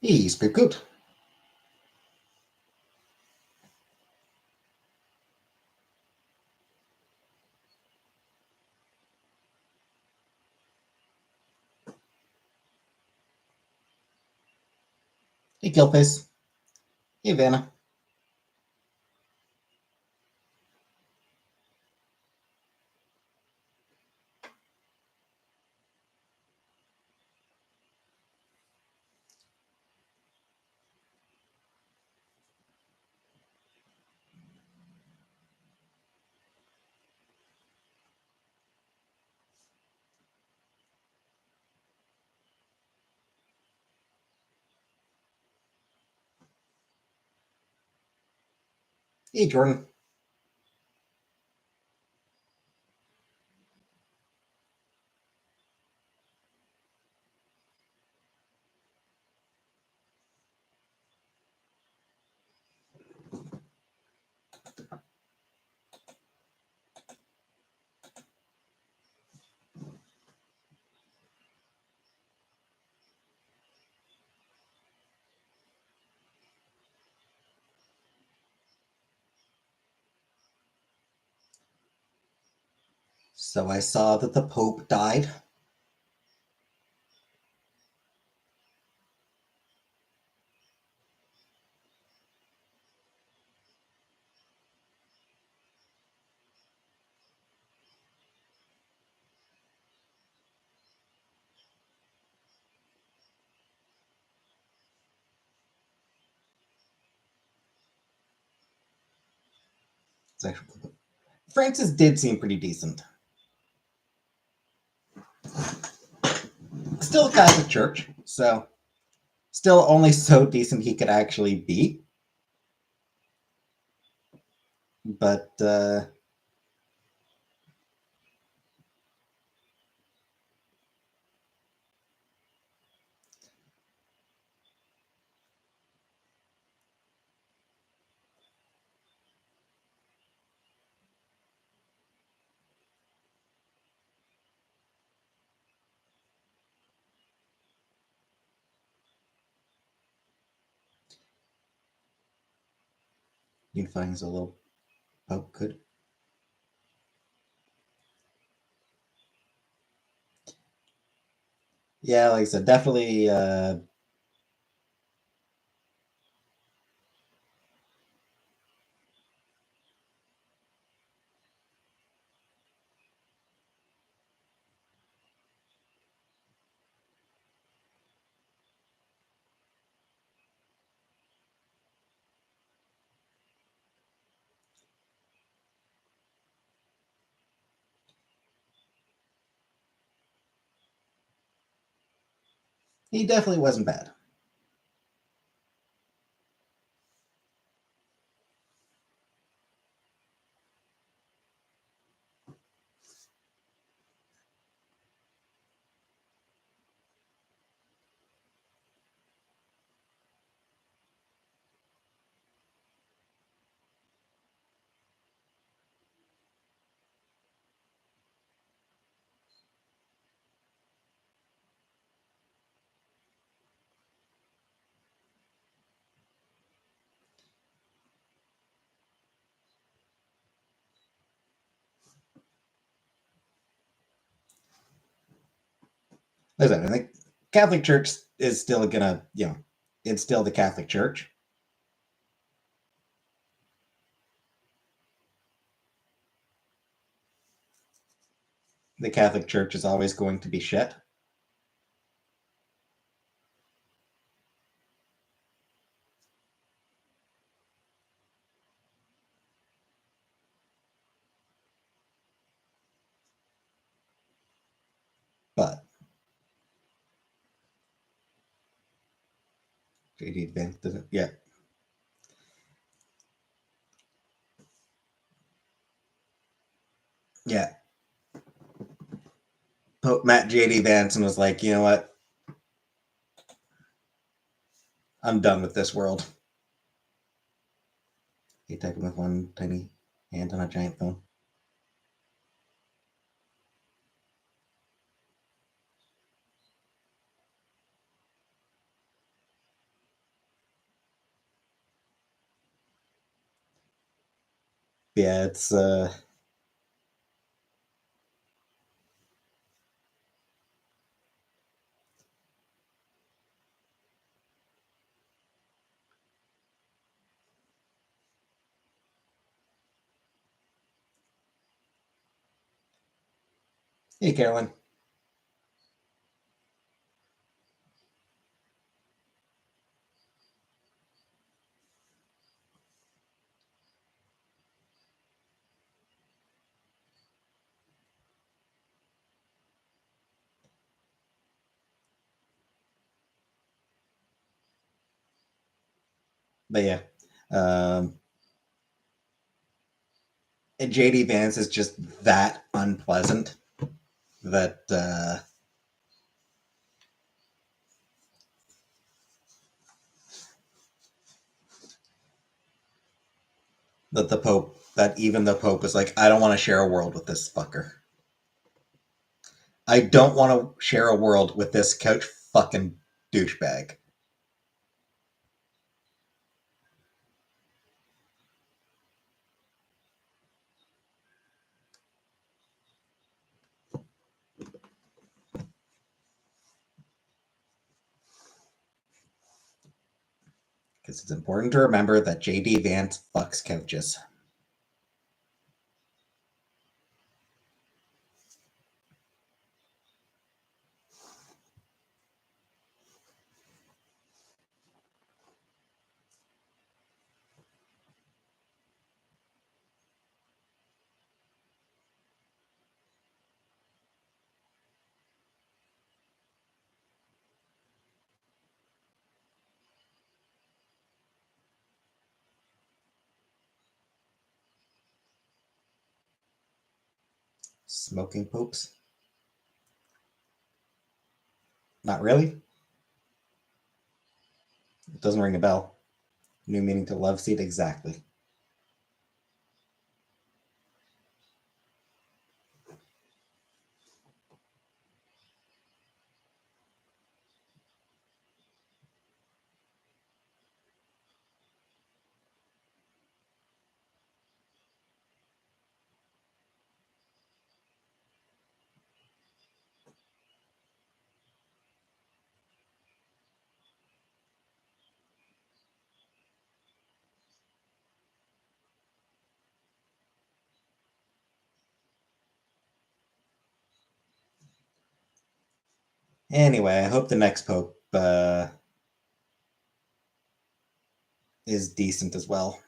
He's pretty good. Hey, Gilpace. Hey, Vanna. Hey, Jordan. So I saw that the Pope died. It's actually, Francis did seem pretty decent. Still a Catholic Church, so still only so decent he could actually be. But unifying as a little Pope could. Yeah, like I said, definitely. He definitely wasn't bad. Listen, I think Catholic Church is still gonna, it's still the Catholic Church. The Catholic Church is always going to be shit. But JD Vance doesn't. Yeah, yeah. Pope Matt JD Vance was like, you know what? I'm done with this world. He typing with one tiny hand on a giant phone. Yeah, it's hey Carolyn. But yeah. And JD Vance is just that unpleasant that that even the Pope is like, I don't want to share a world with this fucker. I don't want to share a world with this couch fucking douchebag. Because it's important to remember that JD Vance fucks couches. Smoking popes? Not really. It doesn't ring a bell. New meaning to love seat, exactly. Anyway, I hope the next pope is decent as well.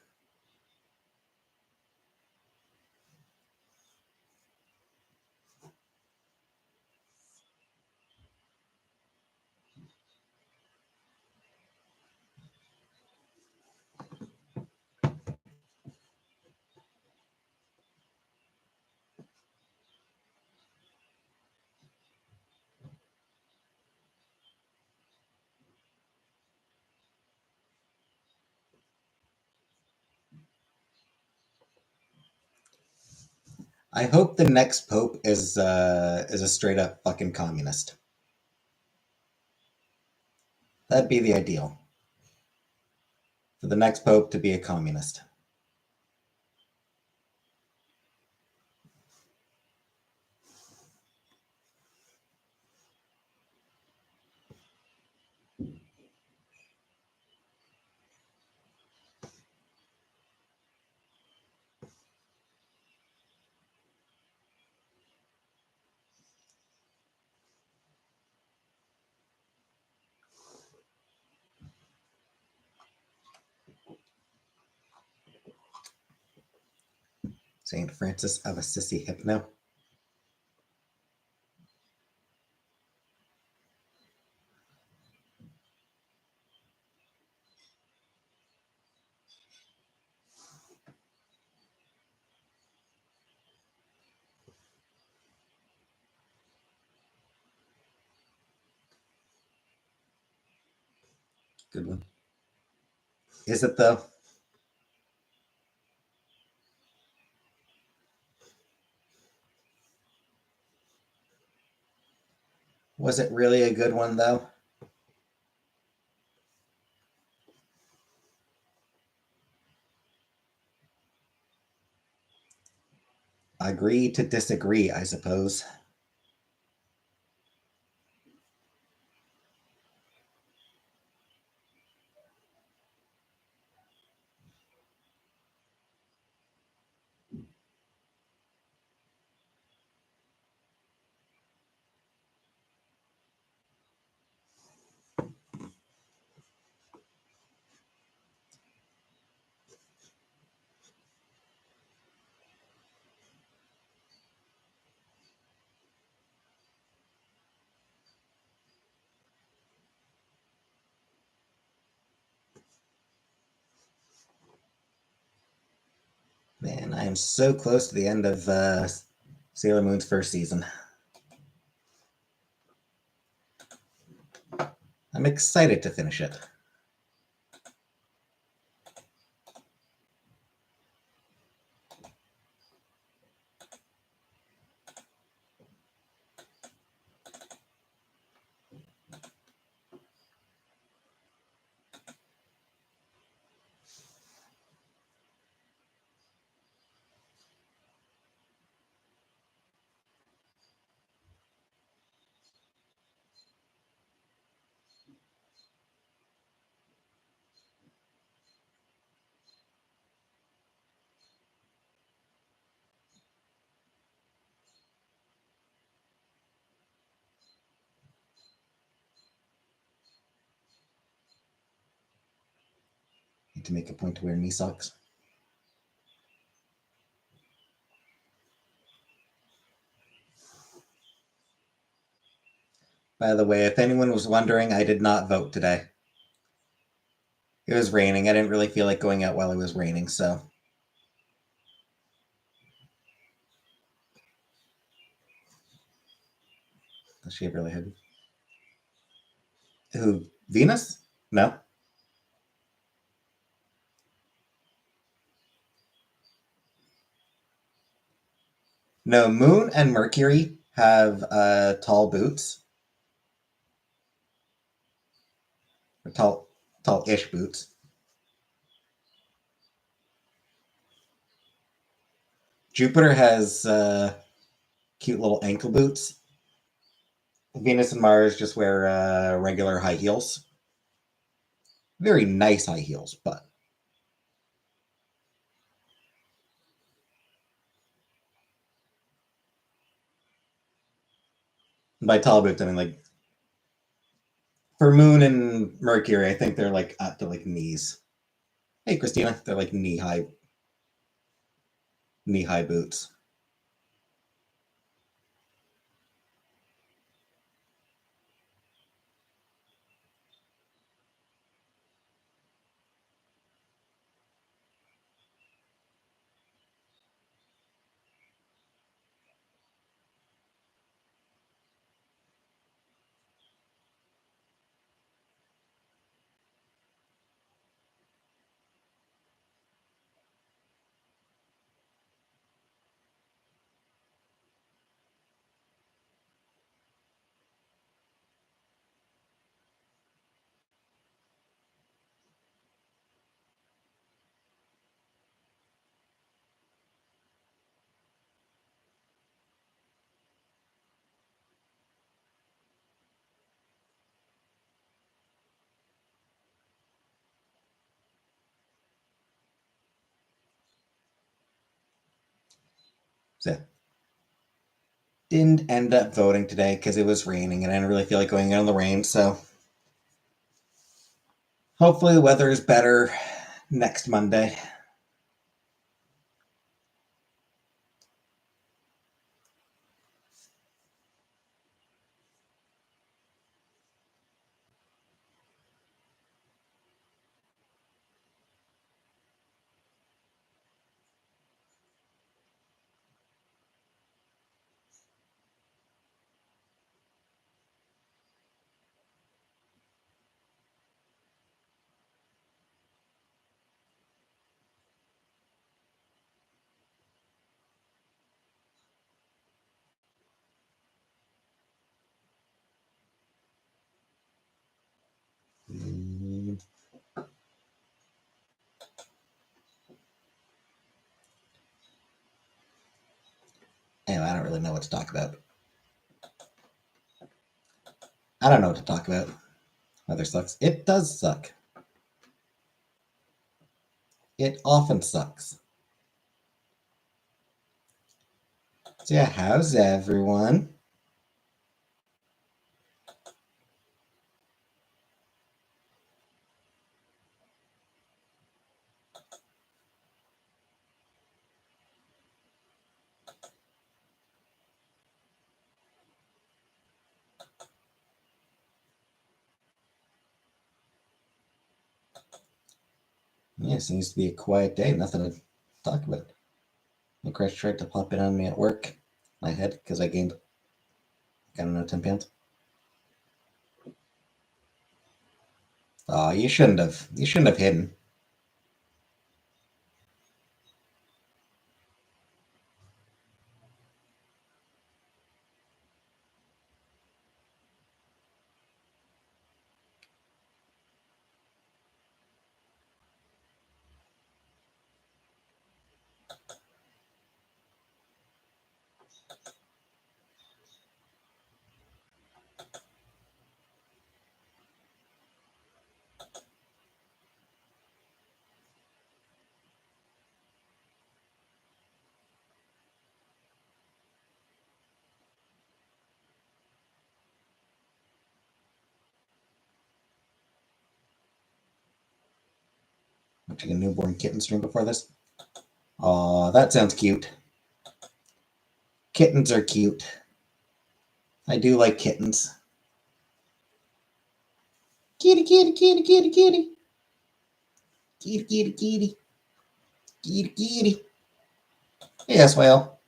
I hope the next pope is a straight up fucking communist. That'd be the ideal. For the next pope to be a communist. Saint Francis of Assisi Hypno. Good one. Is it though? Was it really a good one though? Agree to disagree, I suppose. Man, I am so close to the end of Sailor Moon's first season. I'm excited to finish it. Need to make a point to wear knee socks. By the way, if anyone was wondering, I did not vote today. It was raining. I didn't really feel like going out while it was raining, so. Does she have really heavy? Who? Venus? No. No, Moon and Mercury have tall boots. Or tall-ish boots. Jupiter has cute little ankle boots. Venus and Mars just wear regular high heels. Very nice high heels, but by tall boots, I mean like for Moon and Mercury, I think they're like up to like knees. Hey, Christina, they're like knee high boots. So didn't end up voting today because it was raining and I didn't really feel like going out in the rain. So hopefully the weather is better next Monday. really know what to talk about. I don't know what to talk about. Weather sucks. It does suck. It often sucks. So yeah, how's everyone? Yeah, it seems to be a quiet day. Nothing to talk about. My crush tried to pop in on me at work. My head because I gained, I don't know, 10 pounds. Oh, you shouldn't have. You shouldn't have hidden. Watching a newborn kitten stream before this. Aw, that sounds cute. Kittens are cute. I do like kittens. Kitty, kitty, kitty, kitty, kitty. Kitty, kitty, kitty. Kitty, kitty. Yes, well.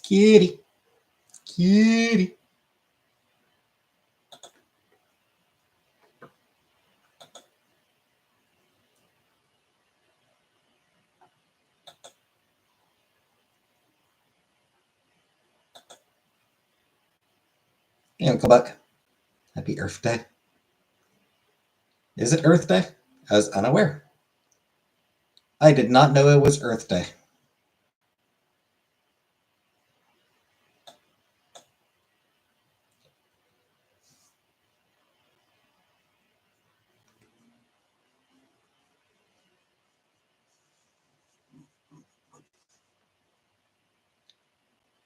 Kitty, kitty. Hey, Uncle Buck. Happy Earth Day. Is it Earth Day? I was unaware. I did not know it was Earth Day.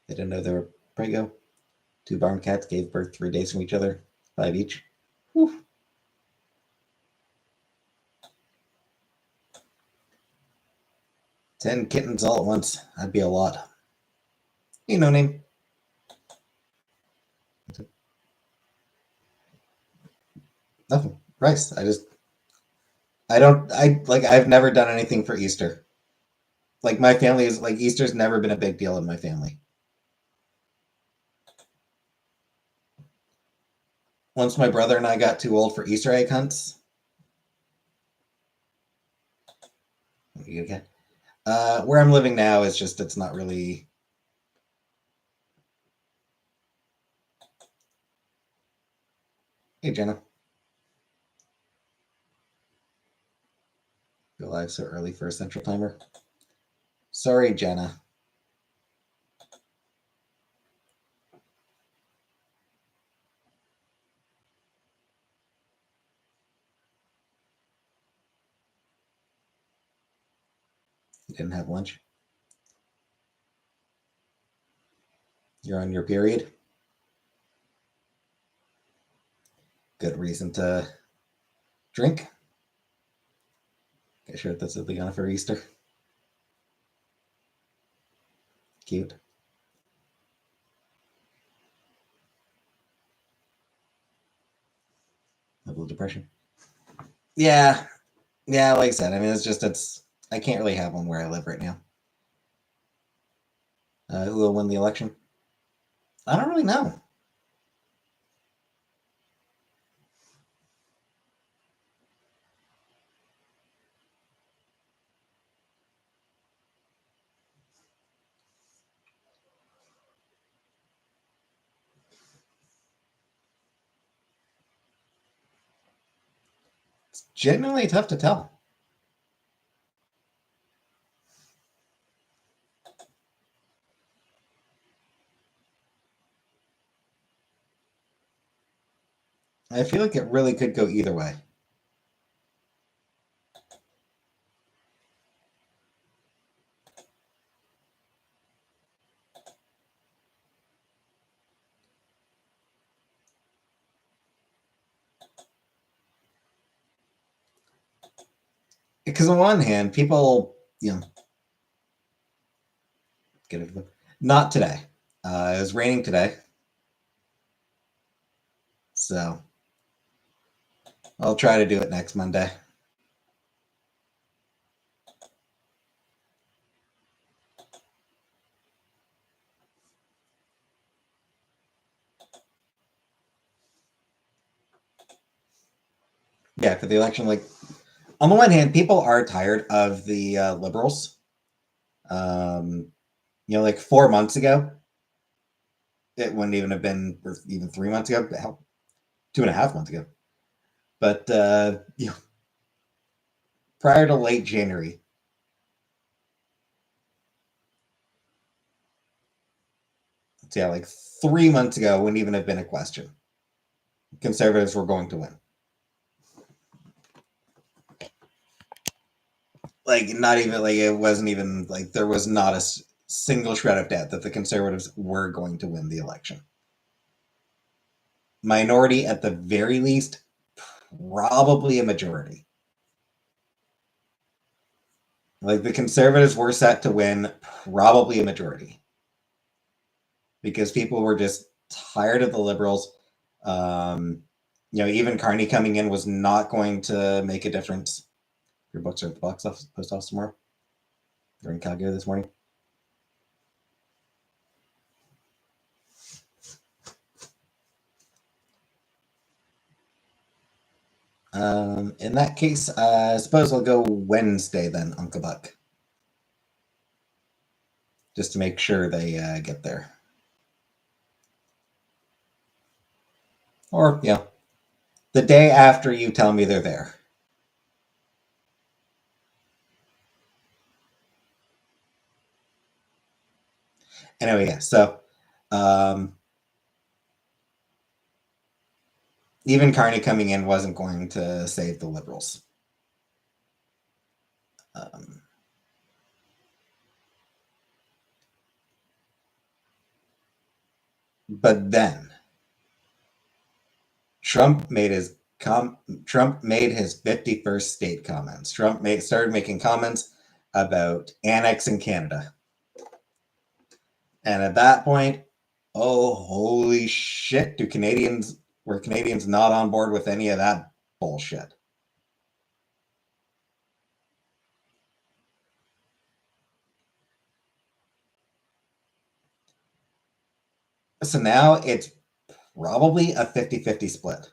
I didn't know they were prego. 2 barn cats gave birth 3 days from each other, 5 each. Whew. 10 kittens all at once. That'd be a lot. You know, name. Nothing. Rice. I've never done anything for Easter. Like, my family is, like, Easter's never been a big deal in my family. Once my brother and I got too old for Easter egg hunts. Okay. Where I'm living now is just, it's not really. Hey, Jenna. Go live so early for a central timer. Sorry, Jenna. You didn't have lunch? You're on your period? Good reason to drink? Okay, sure, that's what they got for Easter. Cute. Level of depression. Yeah. Yeah, like I said, I mean, I can't really have one where I live right now. Who will win the election? I don't really know. It's genuinely tough to tell. I feel like it really could go either way. Because on one hand, people, get it. Not today. It was raining today, so I'll try to do it next Monday. Yeah, for the election, like on the one hand, people are tired of the liberals. Like 4 months ago, it wouldn't even have been, or even 3 months ago, hell, 2.5 months ago. But prior to late January, so yeah, like 3 months ago, wouldn't even have been a question. Conservatives were going to win. Like, not even like it wasn't even like there was not a single shred of doubt that the Conservatives were going to win the election. Minority at the very least, probably a majority. Like the Conservatives were set to win probably a majority because people were just tired of the Liberals. Even Carney coming in was not going to make a difference. Your books are at the post office tomorrow. They're in Calgary this morning. In that case, I suppose I'll go Wednesday then, Uncle Buck. Just to make sure they get there. Or, the day after you tell me they're there. Anyway, yeah, so even Carney coming in wasn't going to save the Liberals. But then Trump made his 51st state comments. Trump started making comments about annexing Canada. And at that point, oh, holy shit, were Canadians not on board with any of that bullshit? So now it's probably a 50-50 split.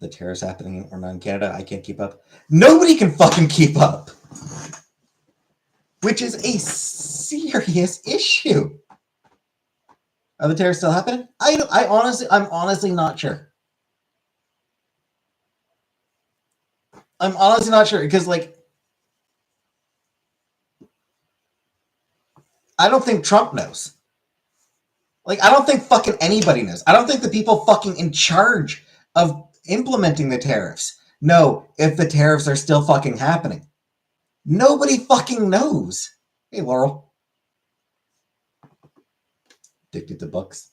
The tariffs happening or not in Canada, I can't keep up. Nobody can fucking keep up. Which is a serious issue. Are the tariffs still happening? I'm honestly not sure. I'm honestly not sure because, like, I don't think Trump knows. Like, I don't think fucking anybody knows. I don't think the people fucking in charge of implementing the tariffs know if the tariffs are still fucking happening. Nobody fucking knows. Hey, Laurel. Addicted to books.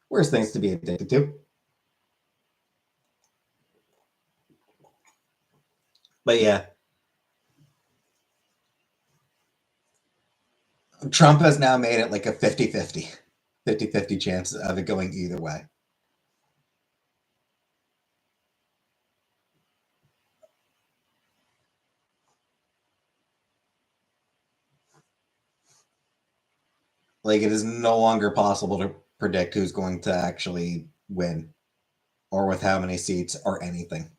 Worst things to be addicted to. But yeah. Trump has now made it like a 50-50 chance of it going either way. Like, it is no longer possible to predict who's going to actually win or with how many seats or anything.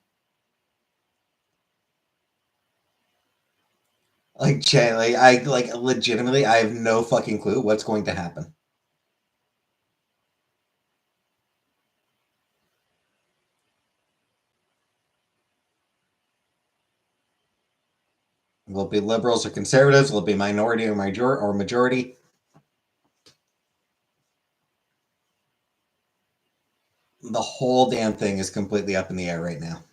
Like, legitimately, I have no fucking clue what's going to happen. Will it be liberals or conservatives? Will it be minority or majority? The whole damn thing is completely up in the air right now.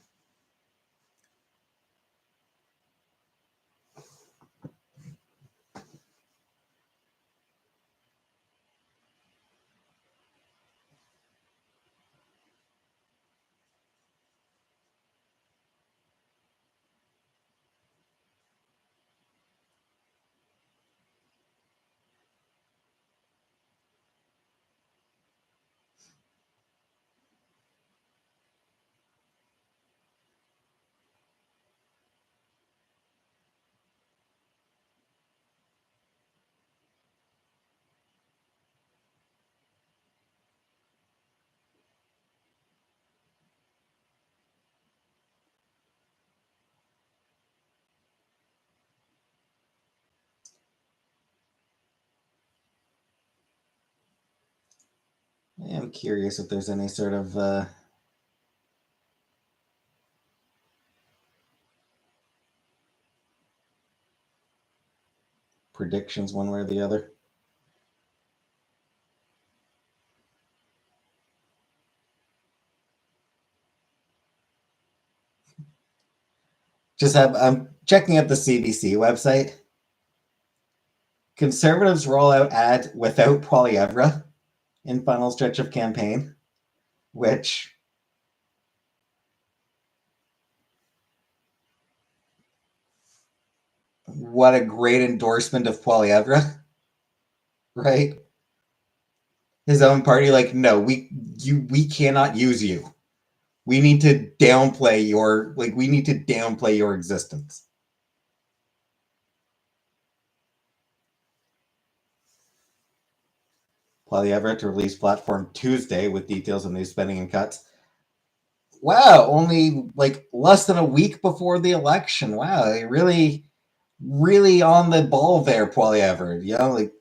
I am curious if there's any sort of predictions one way or the other. I'm checking out the CBC website. Conservatives roll out ad without Poilievre in final stretch of campaign, which what a great endorsement of Poilievre, right? His own party, like, no, we cannot use you. We need to downplay your existence. Poilievre to release platform Tuesday with details on new spending and cuts. Wow, only like less than a week before the election. Wow, really, really on the ball there, Poilievre. You know, like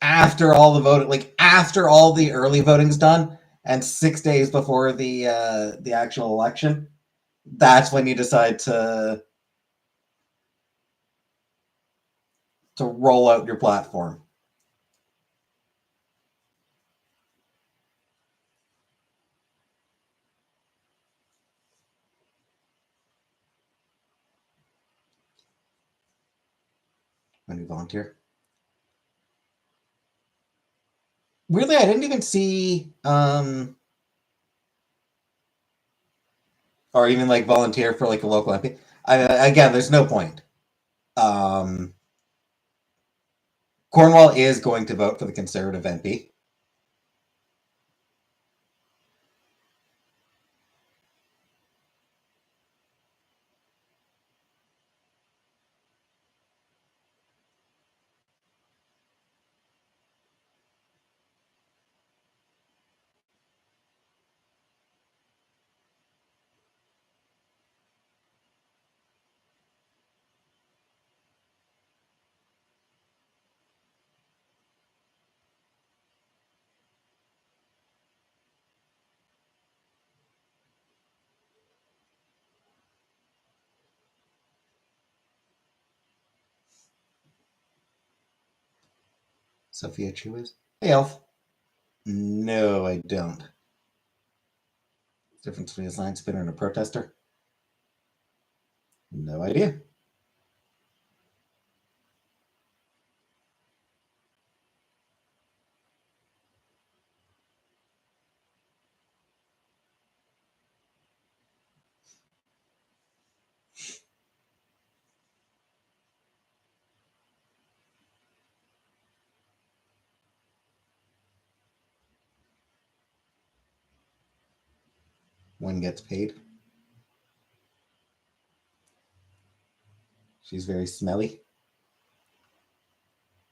after all the voting, like after all the early voting's done, and 6 days before the actual election, that's when you decide to roll out your platform. When you volunteer. Weirdly, I didn't even see or even like volunteer for like a local MP. Again, there's no point. Um, Cornwall is going to vote for the Conservative MP. Sophia Chu is. Hey, Elf. No, I don't. Difference between a sign spinner and a protester? No idea. One gets paid. She's very smelly.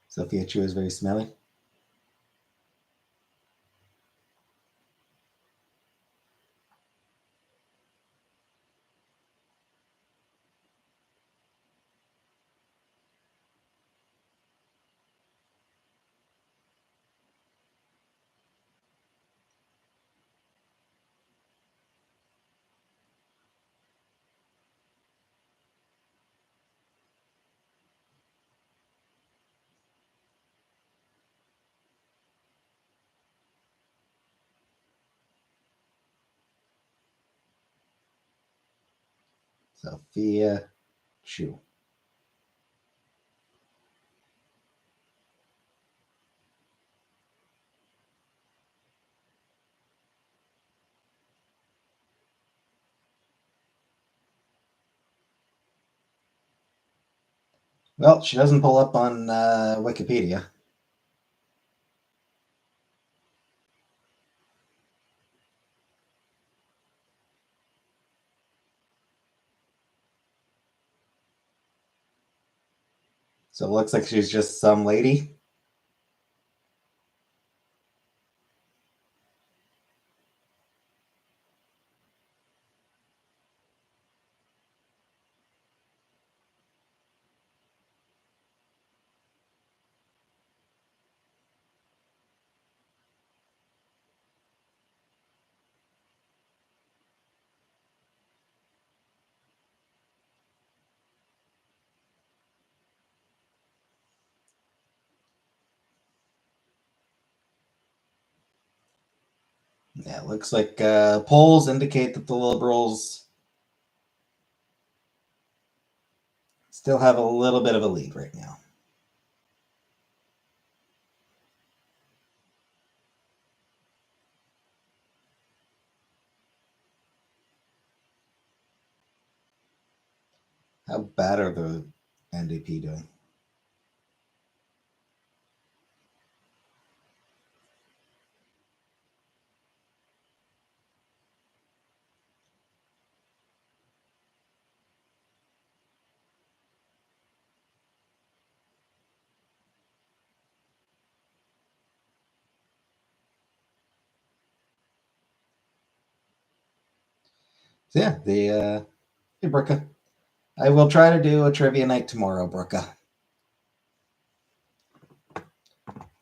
Sophia Chu is very smelly. Sophia Chu. Well, she doesn't pull up on Wikipedia. So it looks like she's just some lady. Yeah, it looks like polls indicate that the Liberals still have a little bit of a lead right now. How bad are the NDP doing? So yeah, hey Brooka. I will try to do a trivia night tomorrow, Brooka.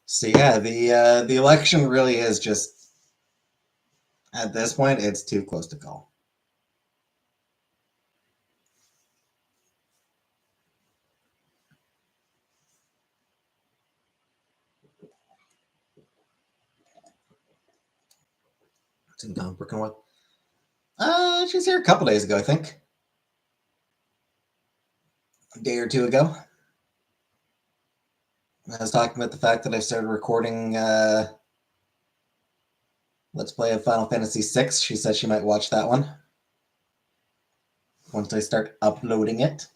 So yeah, the election really is just at this point it's too close to call. What's Brooklyn what? She's here a couple days ago, I think. A day or two ago. I was talking about the fact that I started recording Let's Play of Final Fantasy VI. She said she might watch that one once I start uploading it.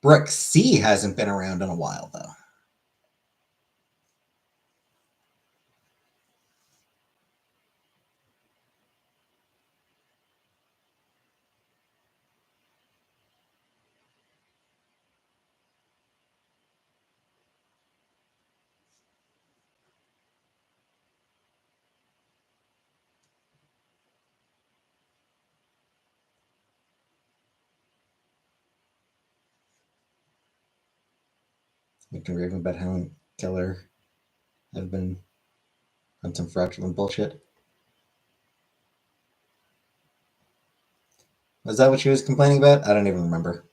Brooke C hasn't been around in a while, though. We can rave about how Keller have been on some fraudulent bullshit. Was that what she was complaining about? I don't even remember.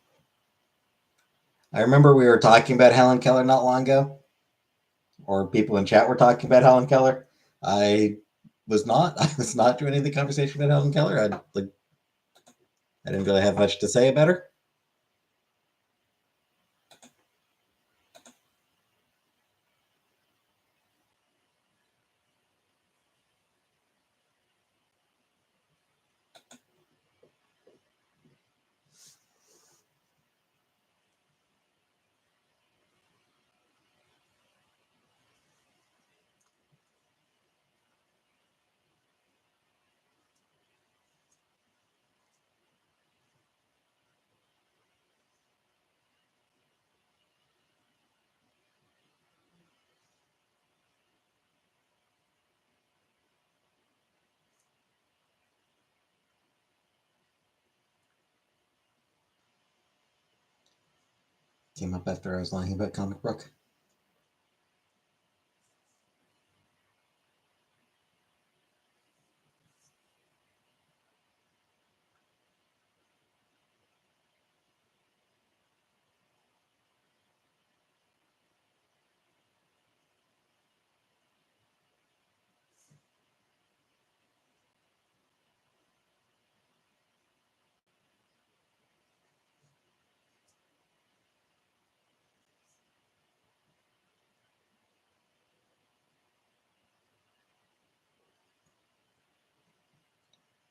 I remember we were talking about Helen Keller not long ago, or people in chat were talking about Helen Keller. I was not. I was not joining the conversation about Helen Keller. I didn't really have much to say about her. Came up after I was lying about comic book.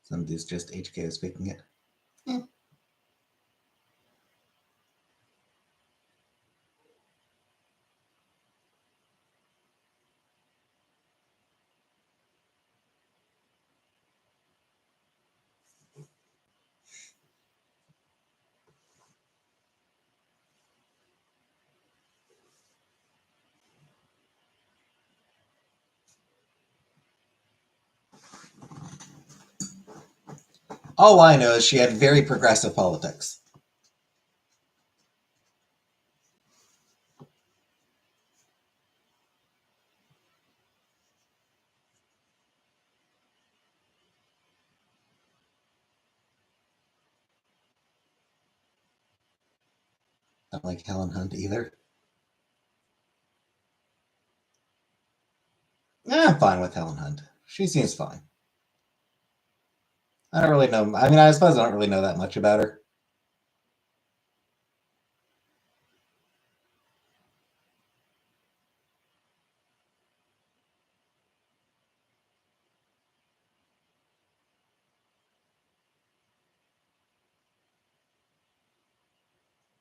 Somebody's just HK speaking it. All I know is she had very progressive politics. Not like Helen Hunt either. I'm fine with Helen Hunt. She seems fine. I don't really know. I mean, I suppose I don't really know that much about her.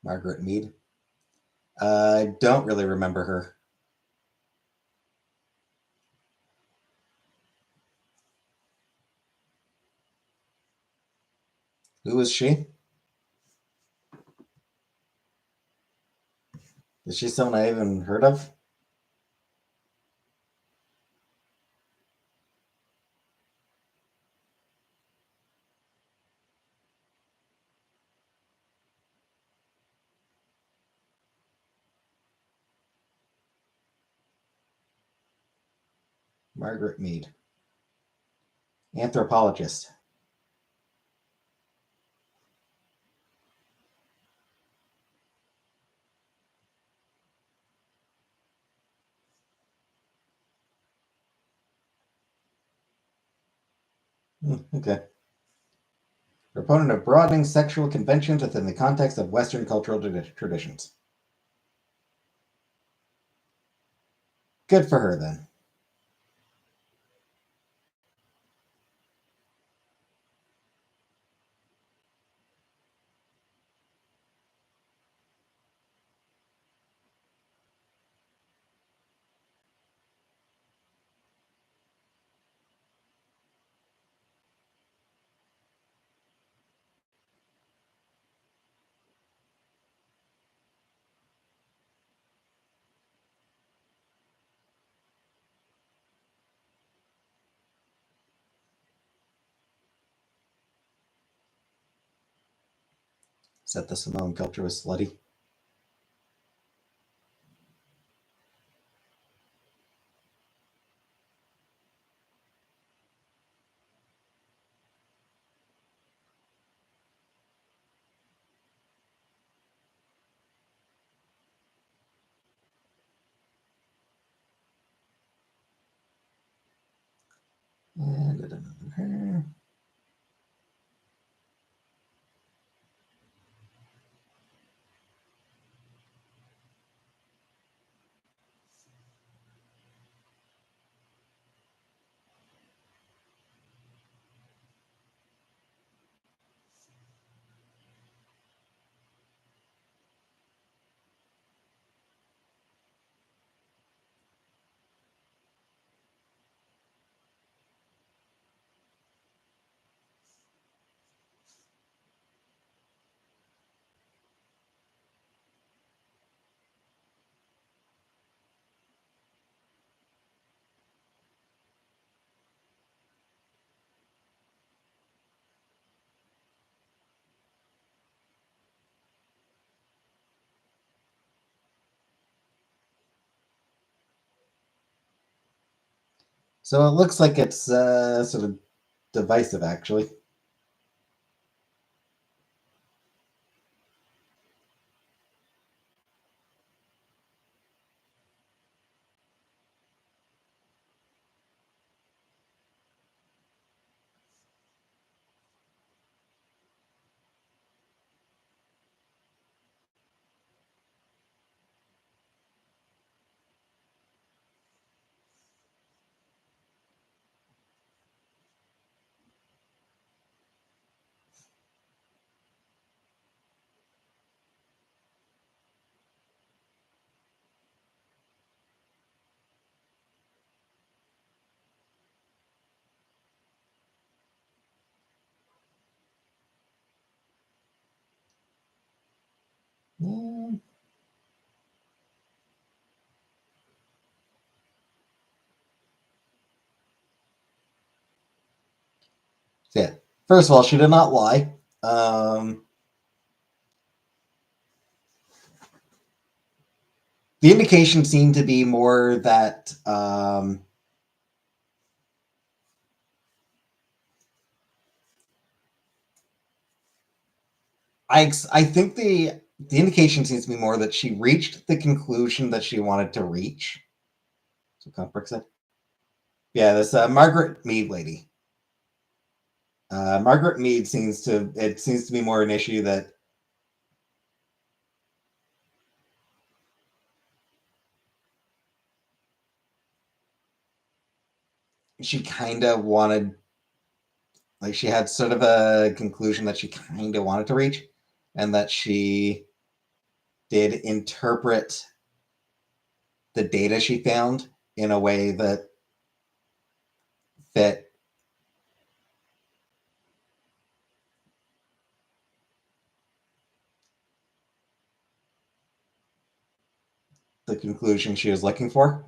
Margaret Mead. I don't really remember her. Who is she? Is she someone I even heard of? Margaret Mead. Anthropologist. Okay. Proponent of broadening sexual conventions within the context of Western cultural traditions. Good for her then. Said the Samoan culture was slutty. And her. So it looks like it's sort of divisive, actually. Mm. So yeah. First of all, she did not lie. The indication seemed to be more that I think the indication seems to be more that she reached the conclusion that she wanted to reach. So Comfort said, "Yeah, this Margaret Mead lady. Margaret Mead seems to be more an issue that she kind of wanted, like she had sort of a conclusion that she kind of wanted to reach, and that she did interpret the data she found in a way that fit the conclusion she was looking for,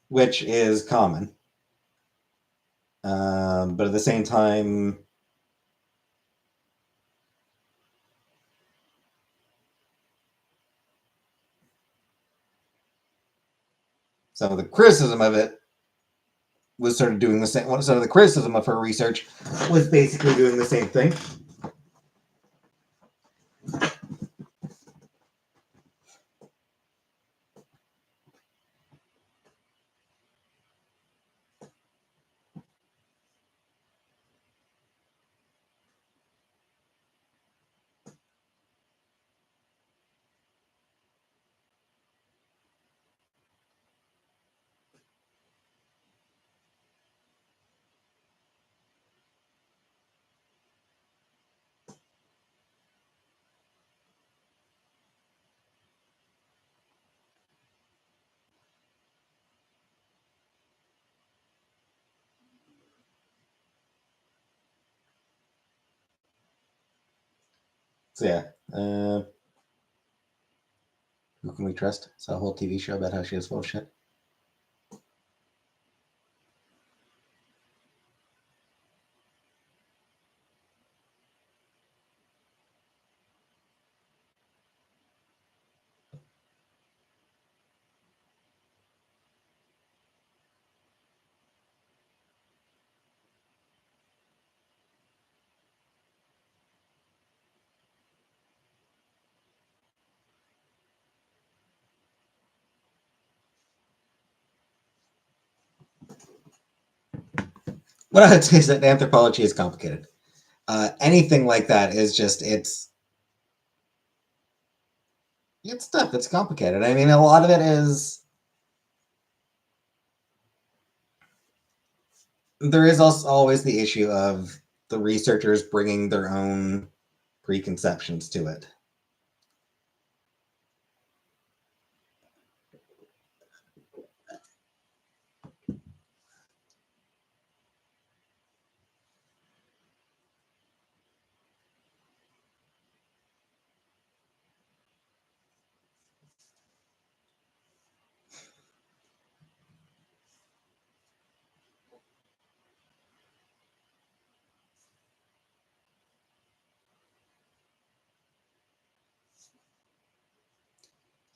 which is common. But at the same time, some of the criticism of it was sort of doing the same. Some of the criticism of her research was basically doing the same thing. So yeah, who can we trust? It's a whole TV show about how she was full of shit. What I would say is that anthropology is complicated. Anything like that is just it's tough. It's complicated. I mean, a lot of it is there is also always the issue of the researchers bringing their own preconceptions to it.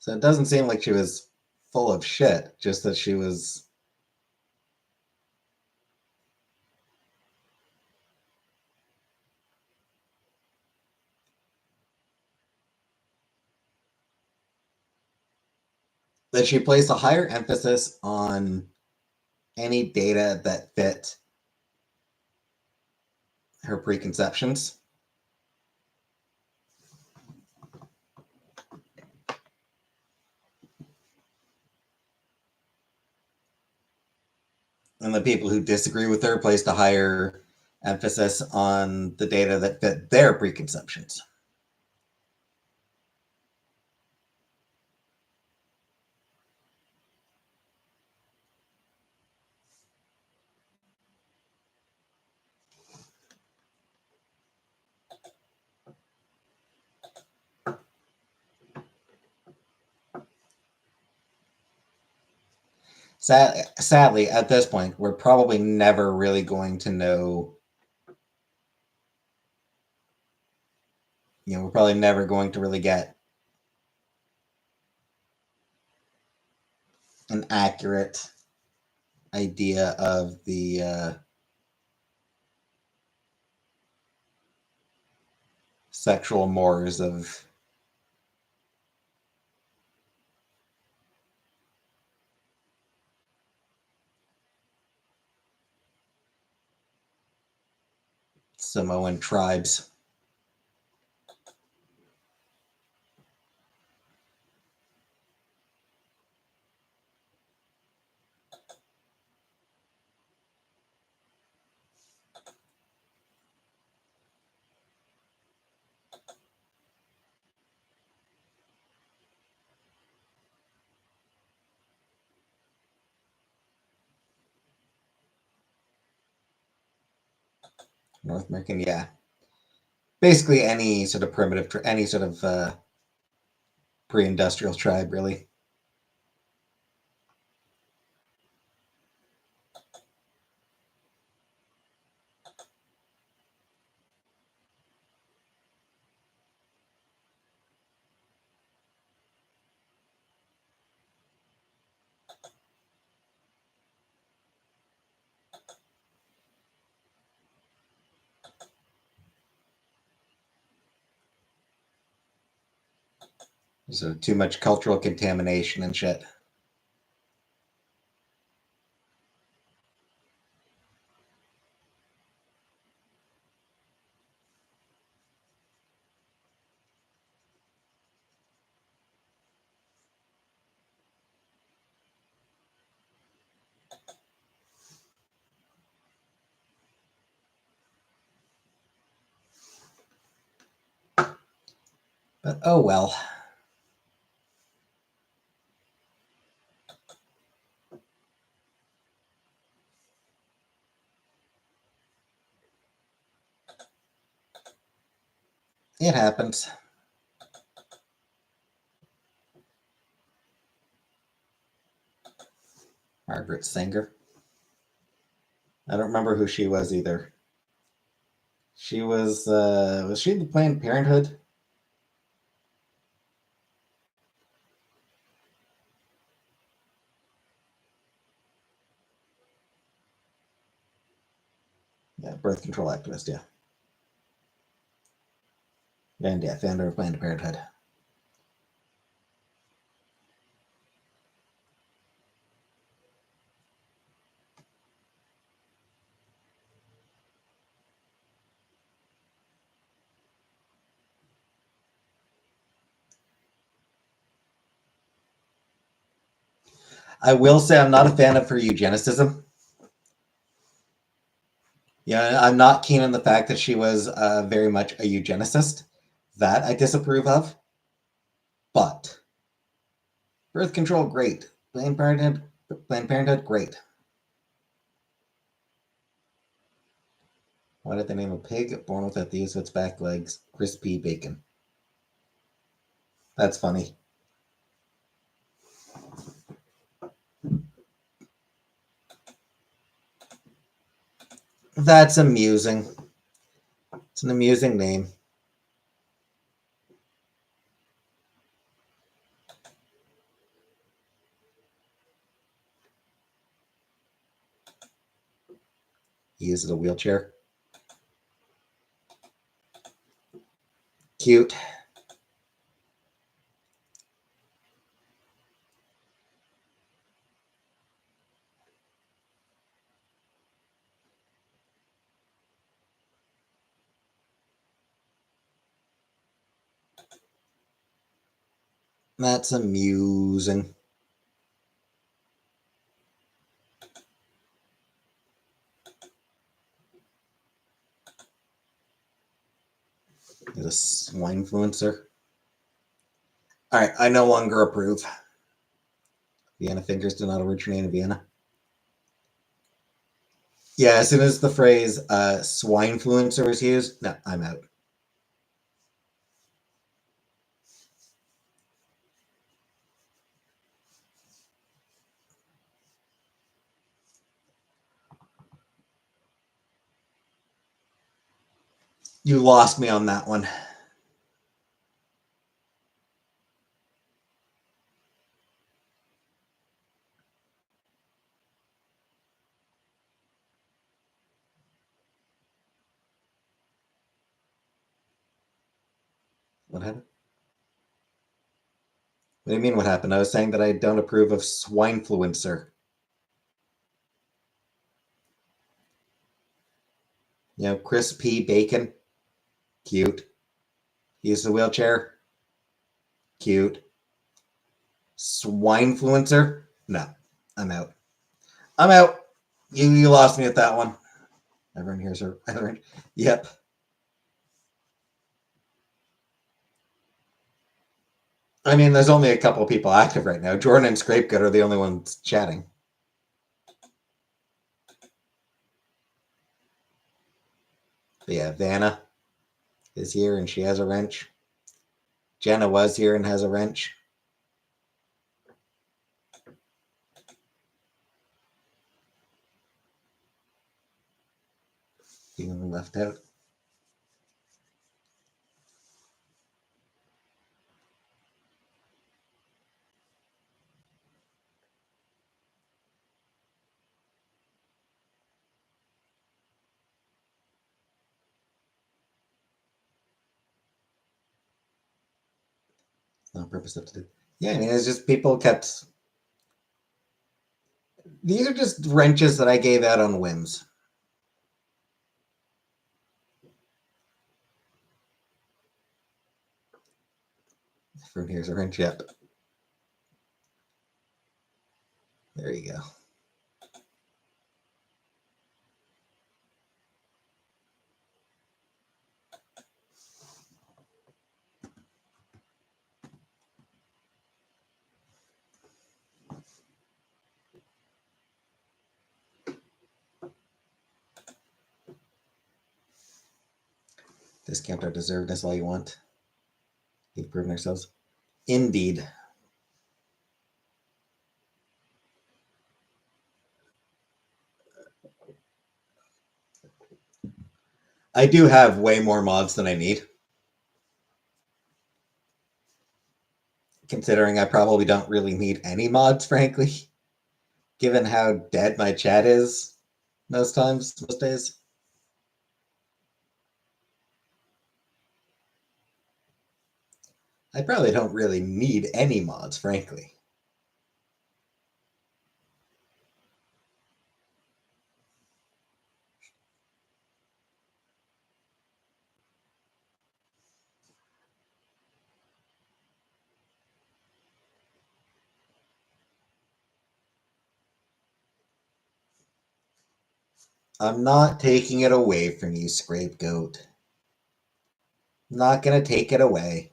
So it doesn't seem like she was full of shit, just that she was that she placed a higher emphasis on any data that fit her preconceptions. And the people who disagree with her placed a higher emphasis on the data that fit their preconceptions. Sadly, at this point, we're probably never really going to know. We're probably never going to really get an accurate idea of the sexual mores of Samoan tribes. North American, yeah. Basically, any sort of primitive, any sort of pre-industrial tribe, really. So too much cultural contamination and shit. But oh well. It happens. Margaret Sanger. I don't remember who she was either. She was she in the Planned Parenthood? Yeah, birth control activist, yeah. And yeah, founder of Planned Parenthood. I will say I'm not a fan of her eugenicism. Yeah, I'm not keen on the fact that she was very much a eugenicist. That I disapprove of. But birth control, great. Planned Parenthood, great. Why did they name a pig born without the use of its back legs crispy bacon? That's funny. That's amusing. It's an amusing name. He uses a wheelchair. Cute. That's amusing. Is a swine influencer. All right, I no longer approve. Vienna fingers do not originate in Vienna. Yeah, as soon as the phrase swine influencer is used, no, I'm out. You lost me on that one. What happened? What do you mean what happened? I was saying that I don't approve of swinefluencer. You know, Chris P. Bacon, cute. He used the wheelchair, cute. Swinefluencer, no, I'm out. I'm out. You lost me at that one. Everyone here's her. Yep. I mean, there's only a couple of people active right now. Jordan and Scrapegoat are the only ones chatting. But yeah, Vanna is here and she has a wrench. Jenna was here and has a wrench. Being left out. No purpose of to do. Yeah, I mean, it's just people kept. These are just wrenches that I gave out on whims. From here's a wrench. Yep. There you go. Discount our deserved. That's all you want. We've proven ourselves. Indeed. I do have way more mods than I need. Considering I probably don't really need any mods, frankly, given how dead my chat is most times, most days. I probably don't really need any mods, frankly. I'm not taking it away from you, Scrapegoat. I'm not gonna take it away.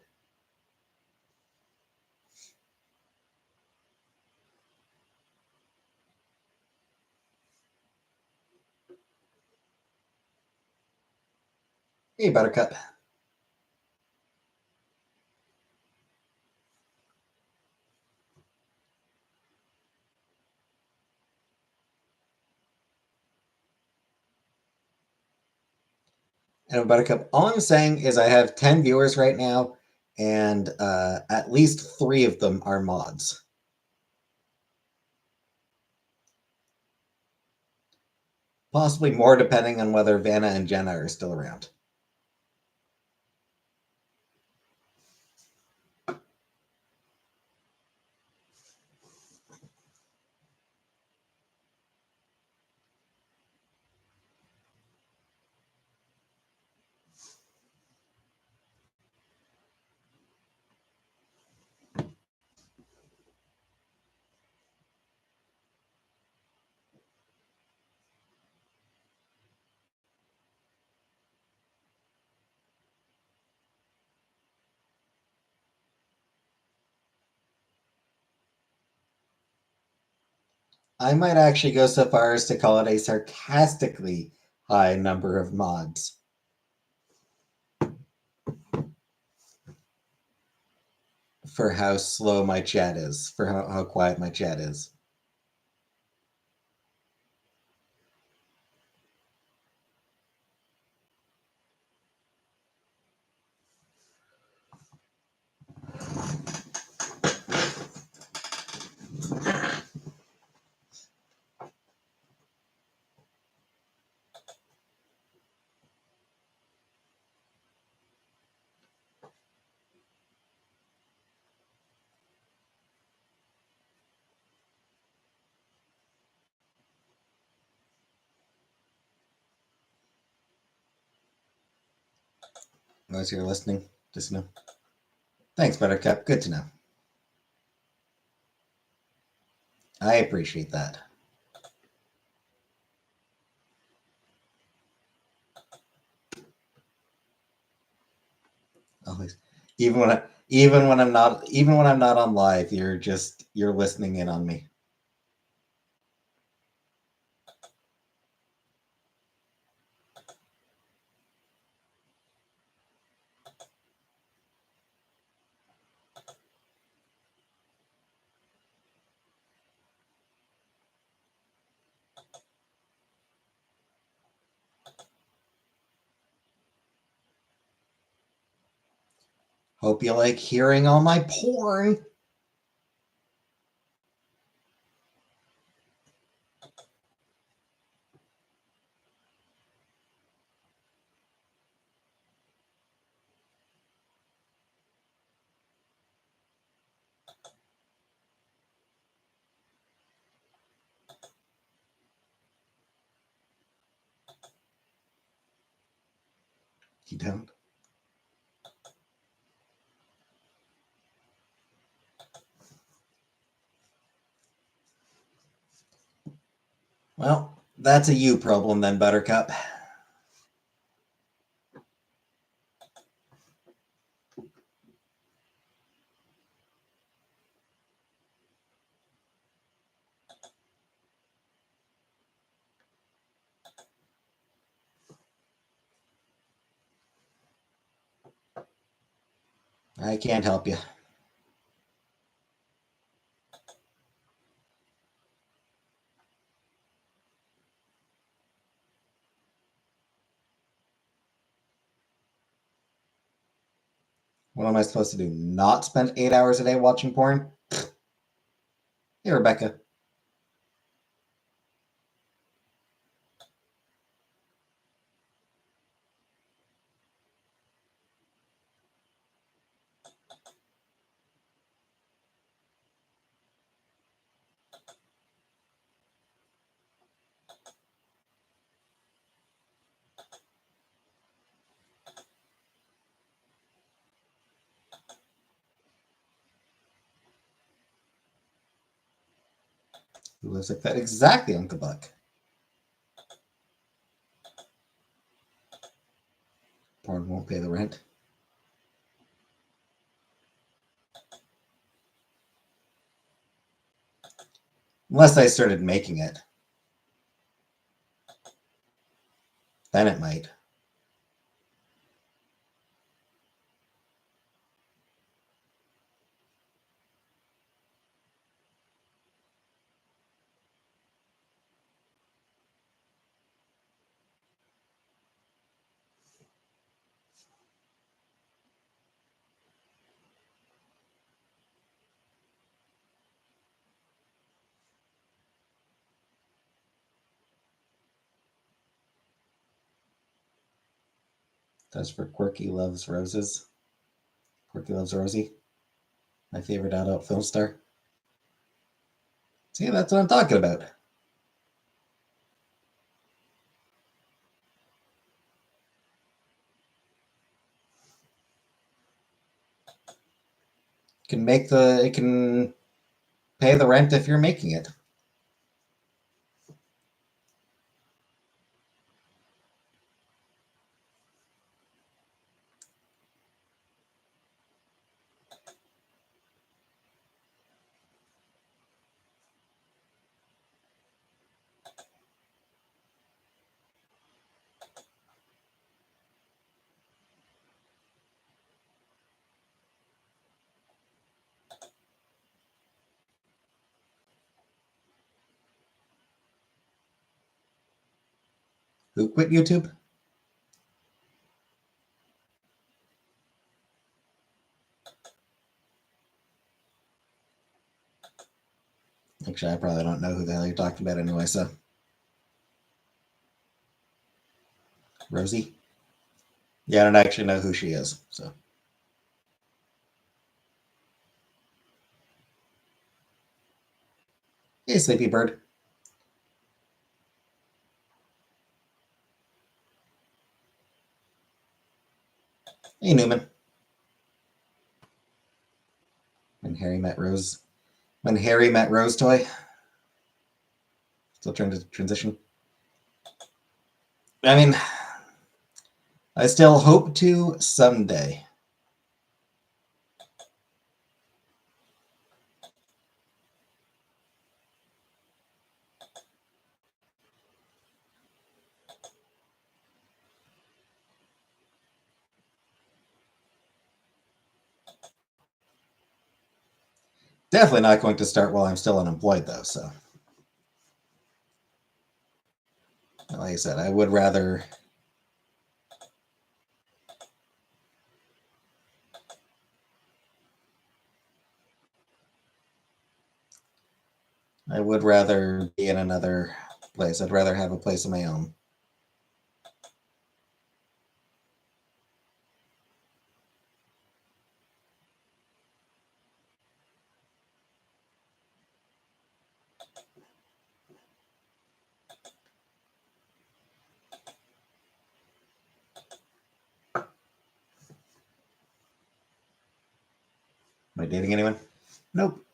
Hey, Buttercup. And Buttercup, all I'm saying is I have 10 viewers right now, and at least 3 of them are mods. Possibly more depending on whether Vanna and Jenna are still around. I might actually go so far as to call it a sarcastically high number of mods for how slow my chat is, for how quiet my chat is. Those who are listening, just know. Thanks, Buttercup. Good to know. I appreciate that. Always, even when I'm not on live, you're listening in on me. Hope you like hearing all my porn. You don't? Well, that's a you problem then, Buttercup. I can't help you. What am I supposed to do? Not spend 8 hours a day watching porn? Hey, Rebecca. Who lives like that? Exactly, Uncle Buck. Porn won't pay the rent. Unless I started making it. Then it might. That's for Quirky Loves Roses. Quirky Loves Rosie. My favorite adult film star. See, that's what I'm talking about. It can pay the rent if you're making it. Who quit YouTube? Actually, I probably don't know who the hell you're talking about anyway, so. Rosie? Yeah, I don't actually know who she is, so. Hey, Sleepy Bird. Hey, Newman. When Harry met Rose. When Harry met Rose Toy. Still trying to transition. I mean, I still hope to someday. Definitely not going to start while I'm still unemployed, though, so. Like I said, I would rather. I would rather be in another place. I'd rather have a place of my own. Am I dating anyone? Nope.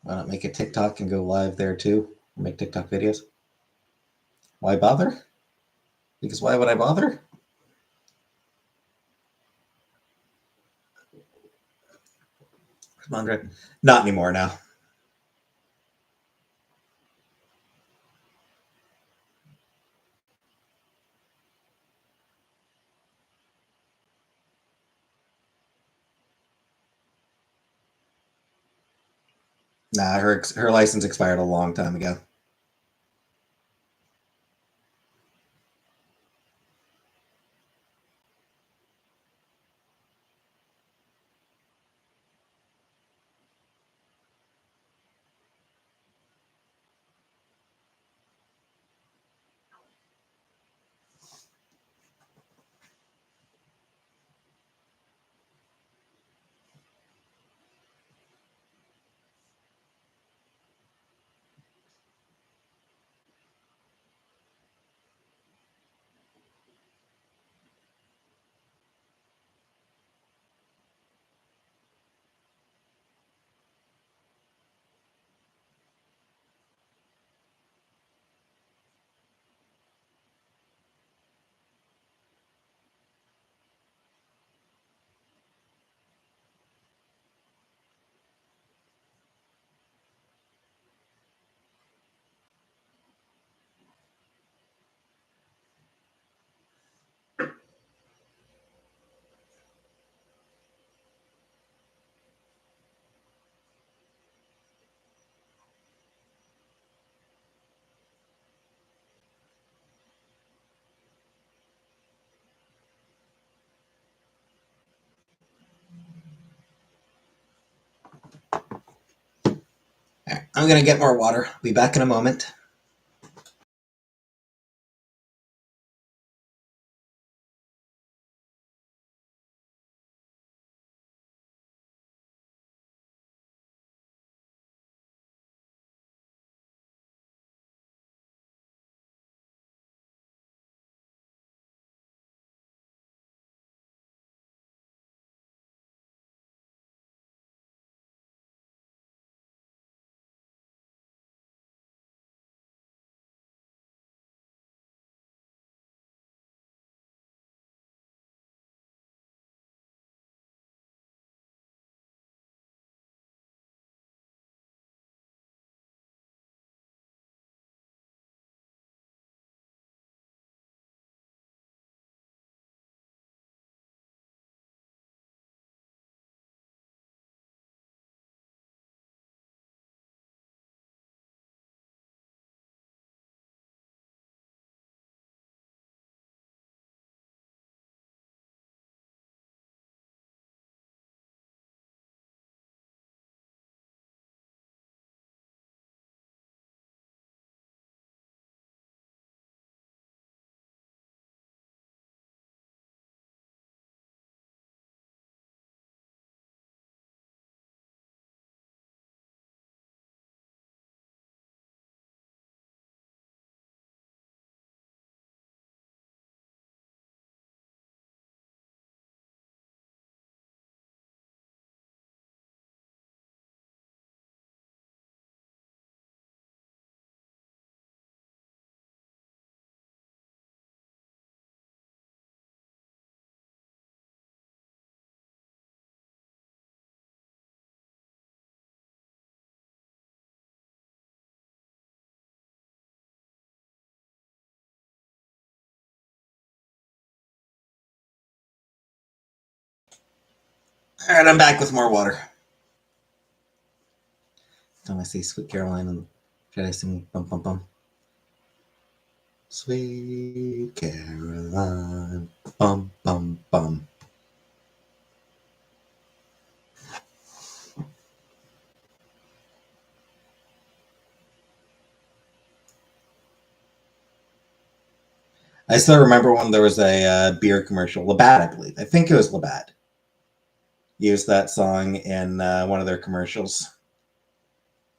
Why not make a TikTok and go live there too? Make TikTok videos? Why bother? Because why would I bother? Come on, Greg. Not anymore now. Nah, her license expired a long time ago. I'm gonna get more water. Be back in a moment. All right, I'm back with more water. Time I see Sweet Caroline and should I sing bum bum bum? Sweet Caroline, bum bum bum. I still remember when there was a beer commercial, Labatt, I believe. I think it was Labatt. Used that song in one of their commercials.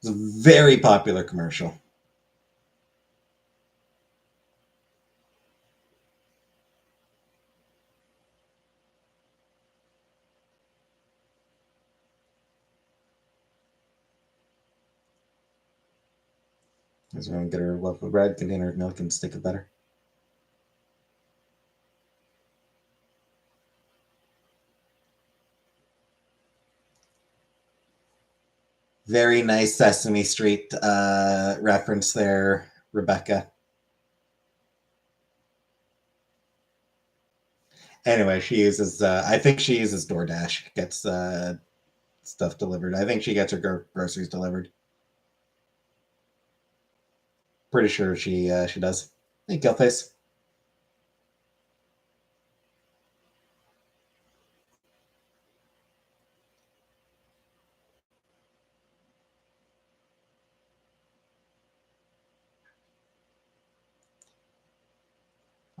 It was a very popular commercial. Because we're going to get her loaf of bread, container of milk, and stick of butter. Very nice Sesame Street reference there, Rebecca. Anyway, she uses, I think she uses DoorDash, gets stuff delivered. I think she gets her groceries delivered. Pretty sure she does. Hey, Gilface.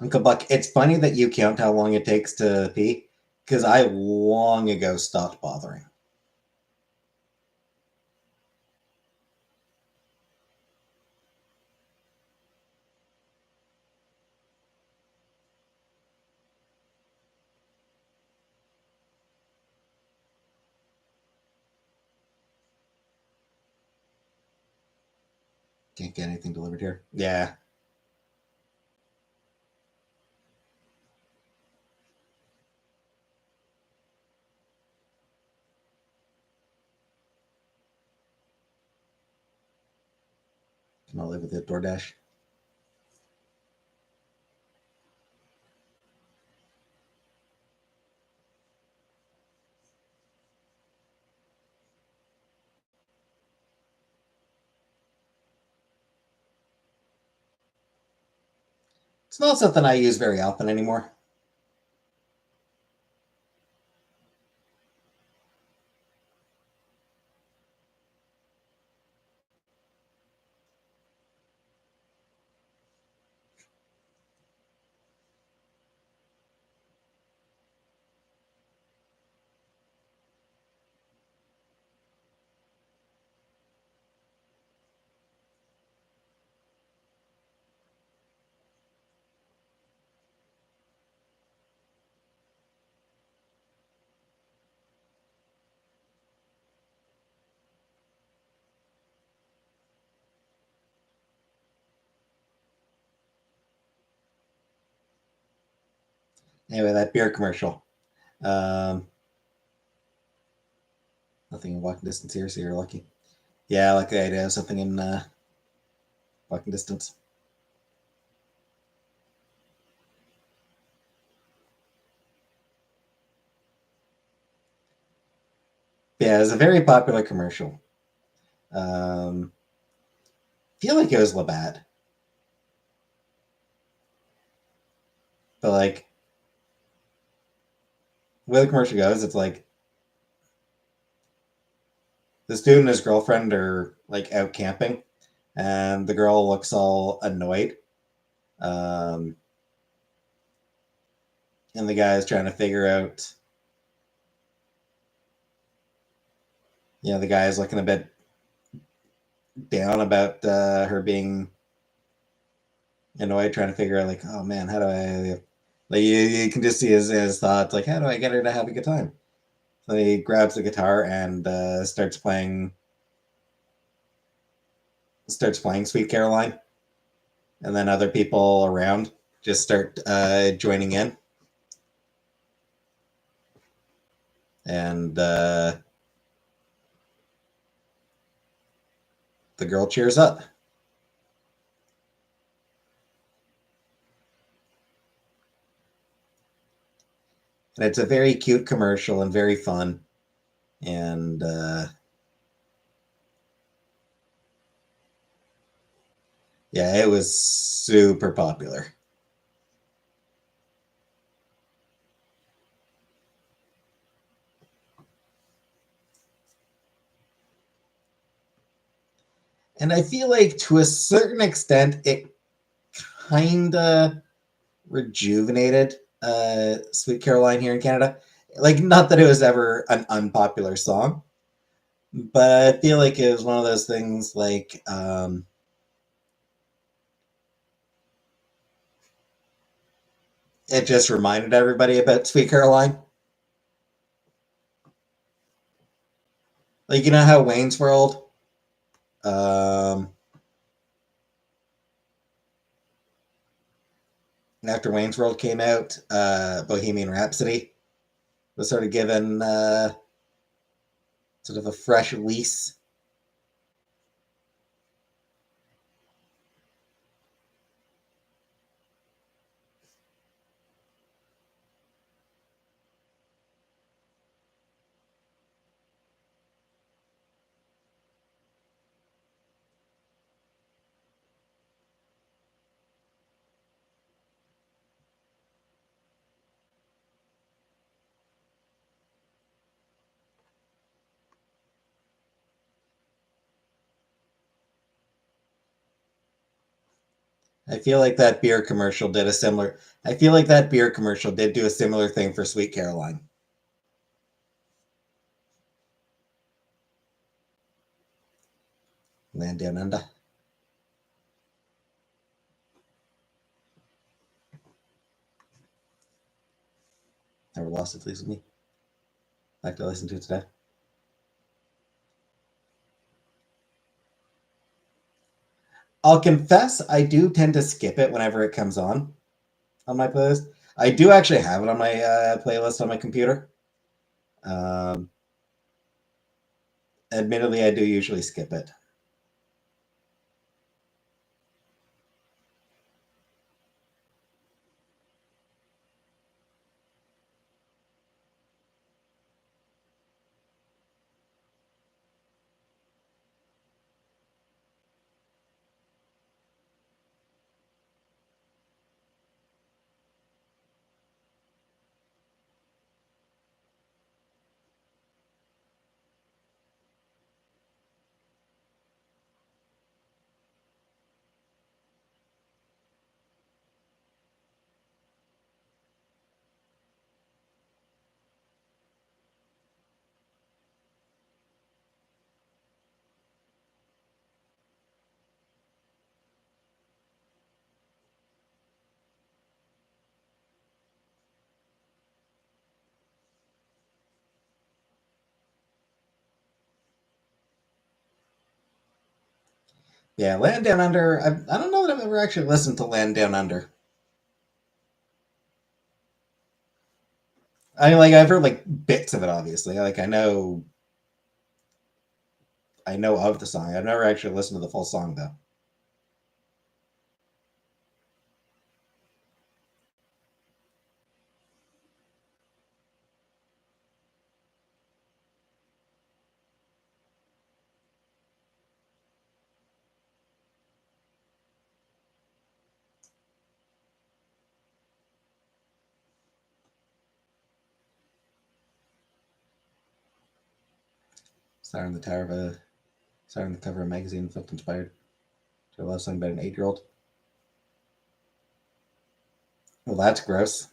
Uncle Buck, it's funny that you count how long it takes to pee, because I long ago stopped bothering. Can't get anything delivered here. Yeah. Can I live with it, DoorDash? It's not something I use very often anymore. Anyway, that beer commercial. Um, Nothing in walking distance here, so you're lucky. Yeah, I like the idea of something in walking distance. Yeah, it was a very popular commercial. I feel like it was Labatt, but like the way the commercial goes, it's like this dude and his girlfriend are like out camping, and the girl looks all annoyed. Um, and the guy is trying to figure out, the guy is looking a bit down about her being annoyed, trying to figure out, like, oh man, how do I, like, you can just see his thoughts, like, how do I get her to have a good time? So he grabs the guitar and starts playing Sweet Caroline, and then other people around just start joining in, and the girl cheers up. And it's a very cute commercial and very fun. And yeah, it was super popular. And I feel like to a certain extent, it kind of rejuvenated Sweet Caroline here in Canada. Like, not that it was ever an unpopular song, but I feel like it was one of those things like it just reminded everybody about Sweet Caroline. Like, you know how Wayne's World, um, after Wayne's World came out, Bohemian Rhapsody was sort of given sort of a fresh lease. I feel like that beer commercial did a similar. I feel like that beer commercial did do a similar thing for Sweet Caroline. Land Down Under. Never lost it, please with me. Like to listen to it today. I'll confess, I do tend to skip it whenever it comes on my playlist. I do actually have it on my playlist on my computer. Um, Admittedly, I do usually skip it. Yeah, Land Down Under. I don't know that I've ever actually listened to Land Down Under. I mean, like I've heard like bits of it. Obviously, like I know of the song. I've never actually listened to the full song though. Star on the tower of a Star on the cover of a magazine felt inspired to a love song about an 8-year-old. Well, that's gross.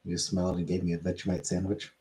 You just smelled it and gave me a Vegemite sandwich.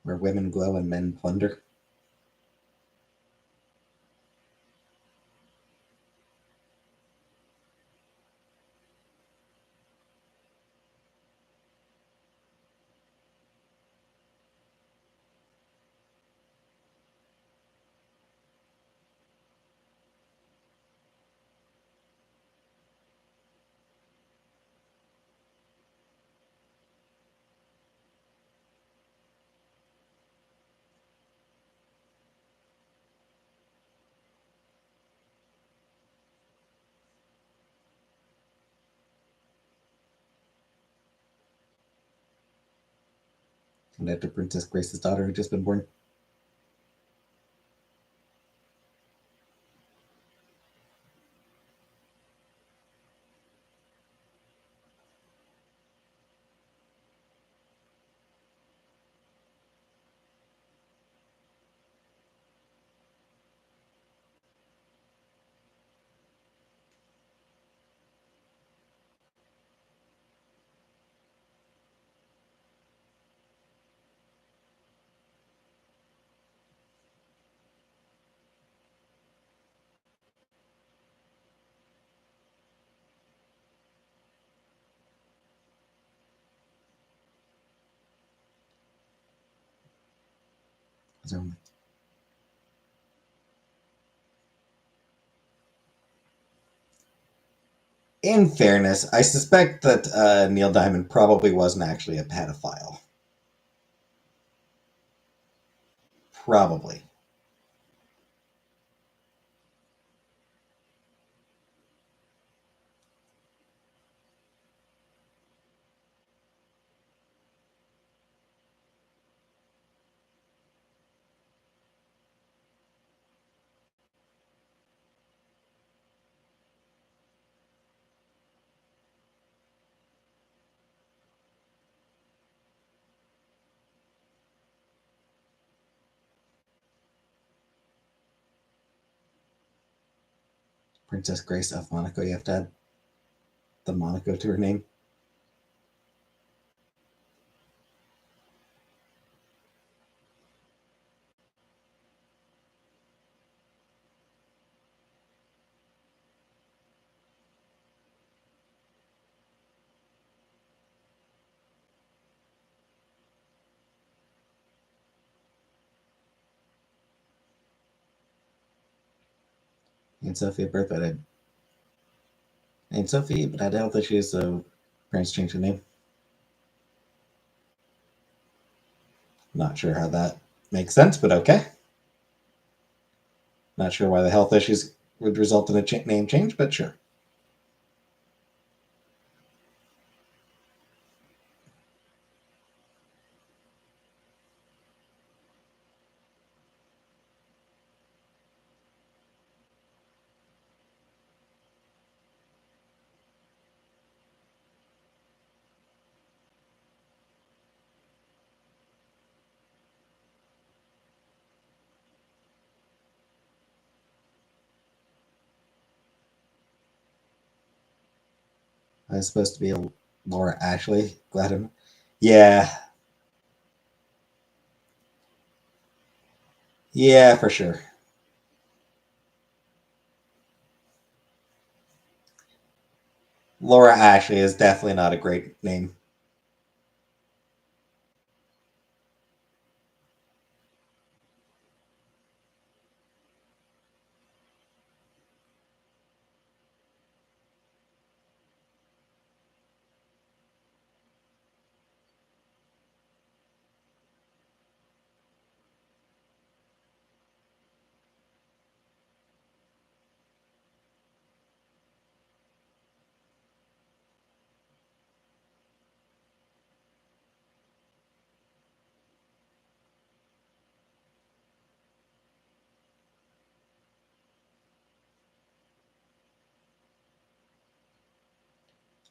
where women glow and men plunder. And after Princess Grace's daughter had just been born. So, in fairness, I suspect that Neil Diamond probably wasn't actually a pedophile. Probably. Princess Grace of Monaco. You have to add the Monaco to her name. Aunt Sophie at birth, I Aunt Sophie, but I doubt that she's so parents changed her name. Not sure how that makes sense, but okay. Not sure why the health issues would result in a name change, but sure. I was supposed to be a Laura Ashley. Glad I'm. Yeah. Yeah, for sure. Laura Ashley is definitely not a great name.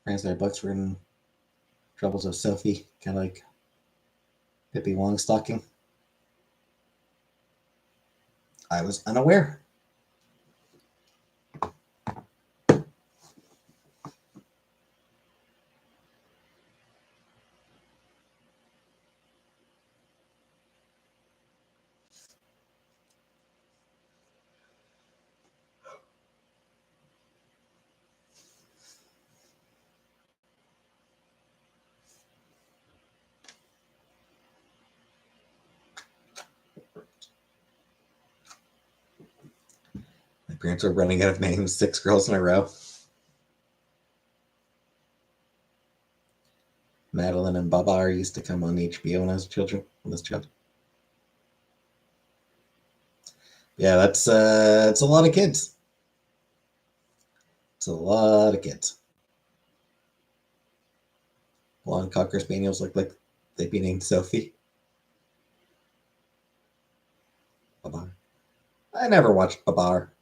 Translated books written Troubles of Sophie, kind of like Pippi Longstocking. I was unaware. parents are running out of names. 6 girls in a row. Madeline and Babar used to come on HBO when I was a child. Yeah, that's it's a lot of kids. It's a lot of kids. Blonde Cocker Spaniels look like they'd be named Sophie. Babar. I never watched Babar.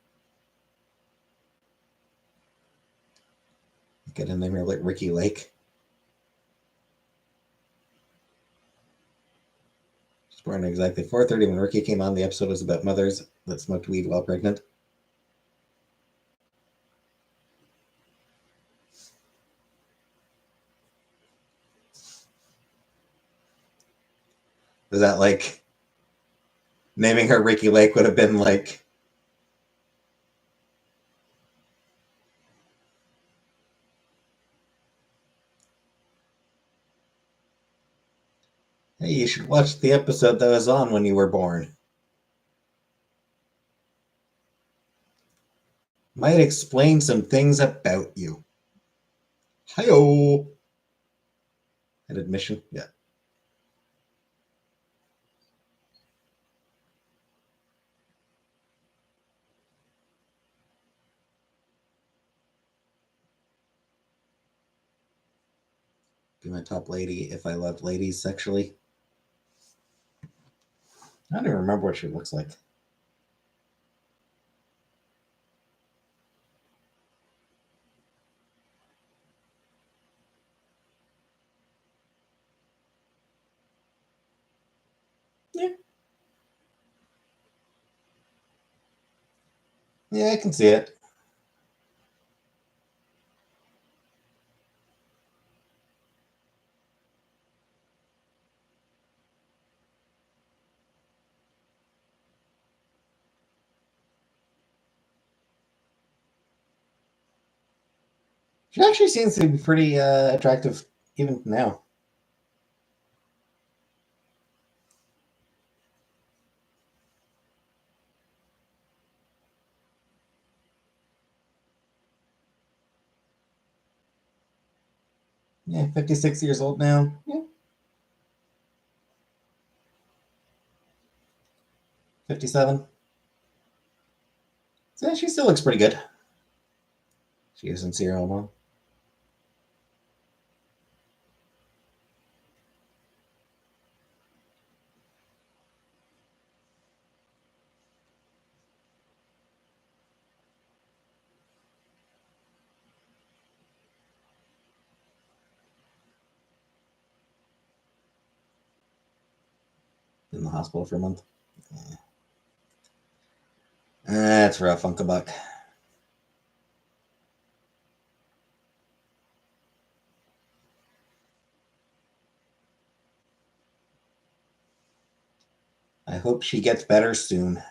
Get a name here like Ricky Lake. She's born at exactly 4:30 when Ricky came on. The episode was about mothers that smoked weed while pregnant. Was that like naming her Ricky Lake would have been like hey, you should watch the episode that was on when you were born. Might explain some things about you. Hi-oh. An admission? Yeah. Be my top lady if I loved ladies sexually. I don't even remember what she looks like. Yeah. Yeah, I can see it. She actually seems to be pretty attractive even now. Yeah, 56 years old now. Yeah. 57. So she still looks pretty good. She isn't Serial Mom. In the hospital for a month. That's rough, Uncle Buck. I hope she gets better soon.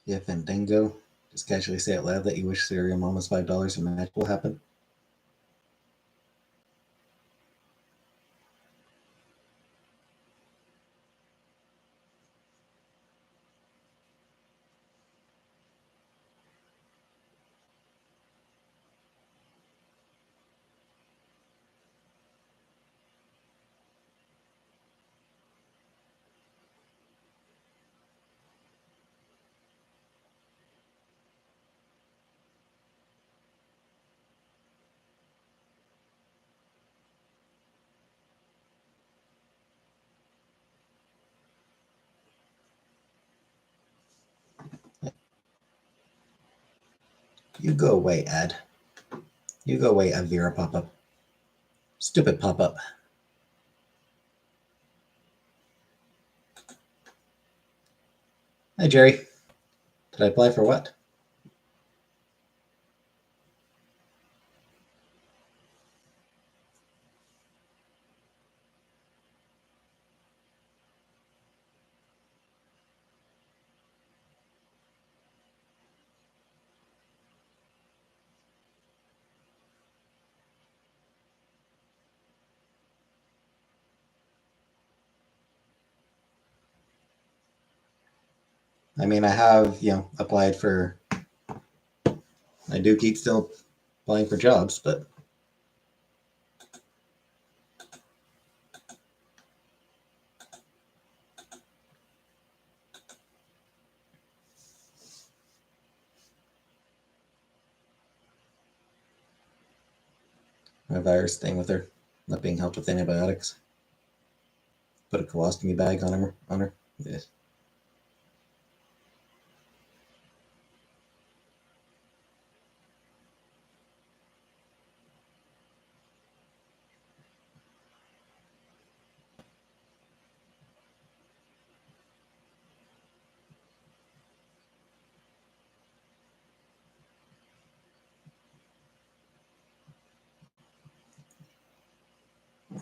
Yeah, Fandango. Just casually say out loud that you wish Serial Mom was $5 and magic will happen. You go away, Ed. You go away, Avira pop-up. Stupid pop-up. Hi, Jerry. Did I apply for what? I mean, I have, applied for. I do keep still applying for jobs, but my virus thing with her not being helped with antibiotics. Put a colostomy bag on her. Yeah.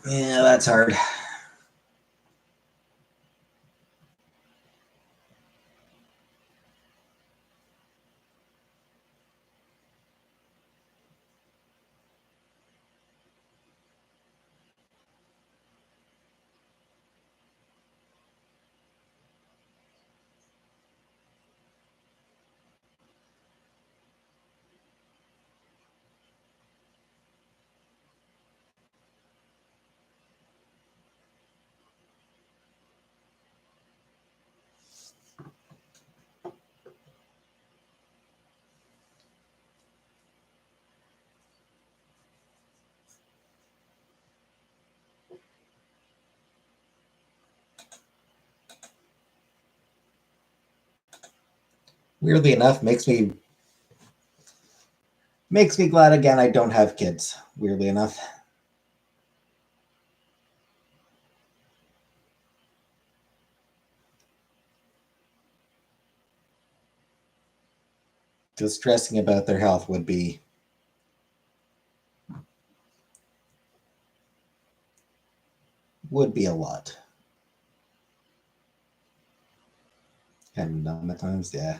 Yeah, that's hard. Weirdly enough, makes me glad again I don't have kids. Weirdly enough. Because stressing about their health would be a lot. Kind of dumb at times, yeah.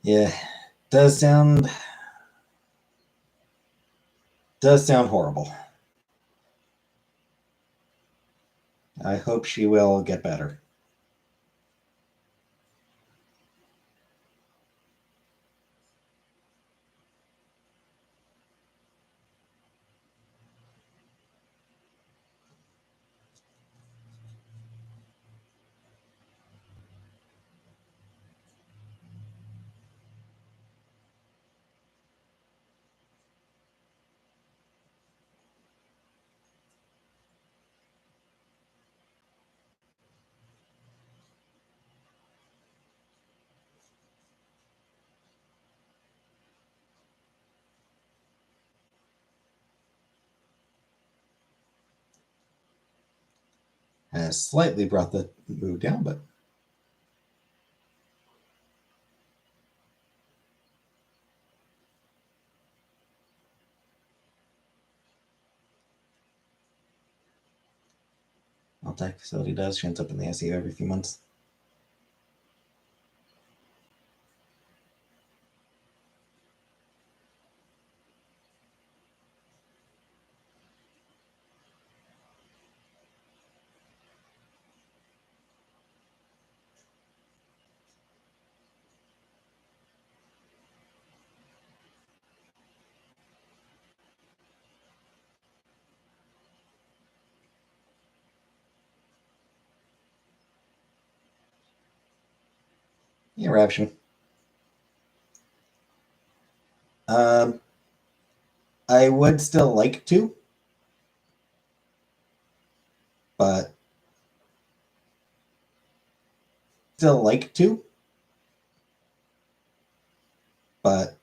Yeah. Does sound horrible. I hope she will get better. Has slightly brought the mood down, but Altec facility does. She ends up in the ICU every few months. Eruption. I would still like to, but still like to, but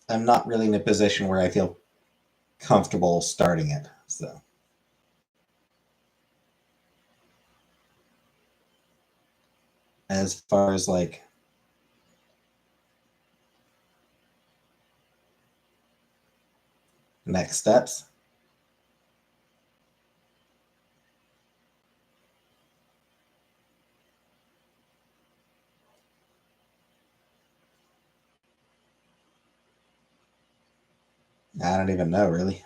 I'm not really in a position where I feel comfortable starting it. So as far as like next steps, I don't even know really.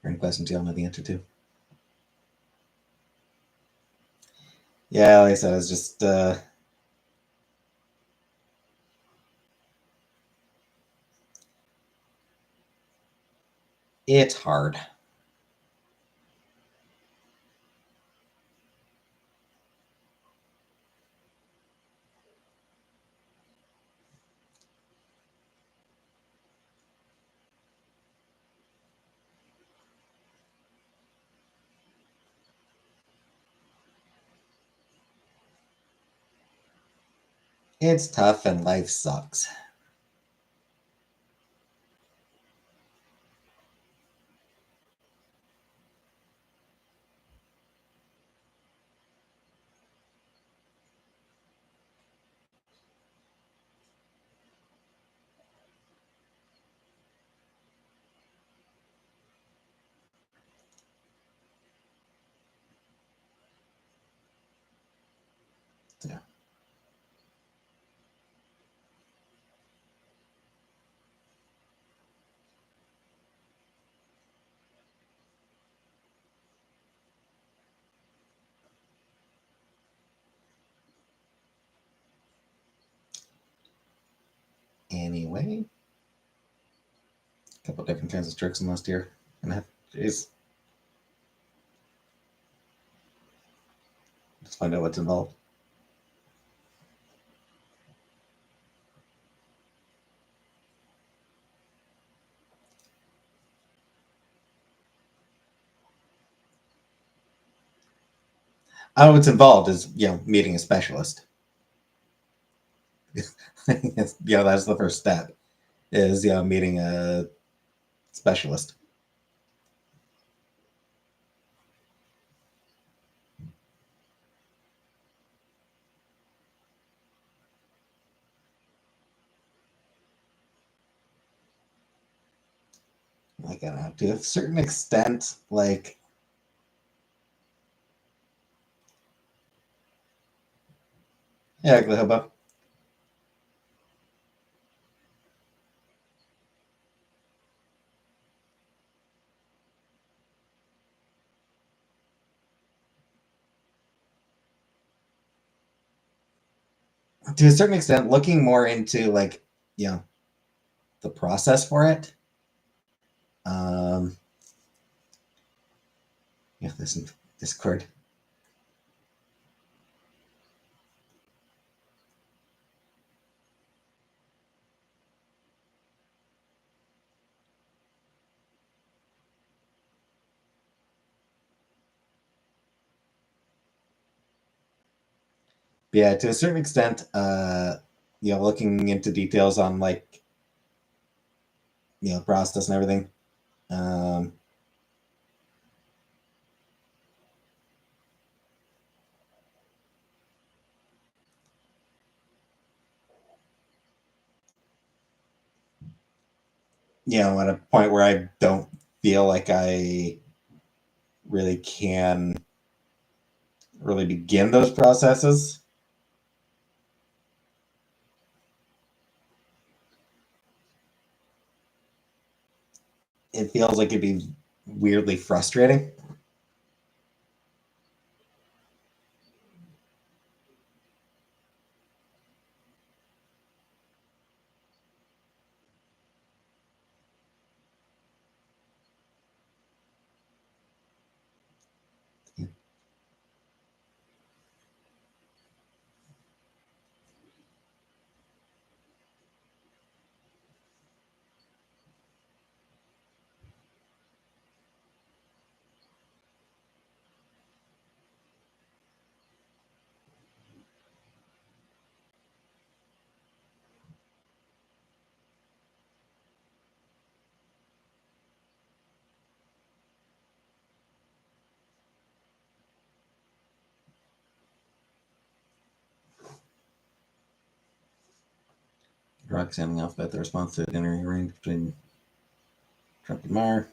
Any questions you don't know the answer to? Yeah, like I said, it's just it's hard. It's tough and life sucks. Yeah. Anyway, a couple different kinds of tricks in last year and a half. Jeez. Let's find out what's involved. What's involved is meeting a specialist. That's the first step. Is meeting a specialist. Like I don't know, to a certain extent, like yeah, Hobo. To a certain extent, looking more into like the process for it. Um, this in Discord. Yeah, to a certain extent, looking into details on like process and everything. Um, at a point where I don't feel like I really can really begin those processes. It feels like it'd be weirdly frustrating. Rock sounding off about the response to the dinner arranged between Trump and Maher.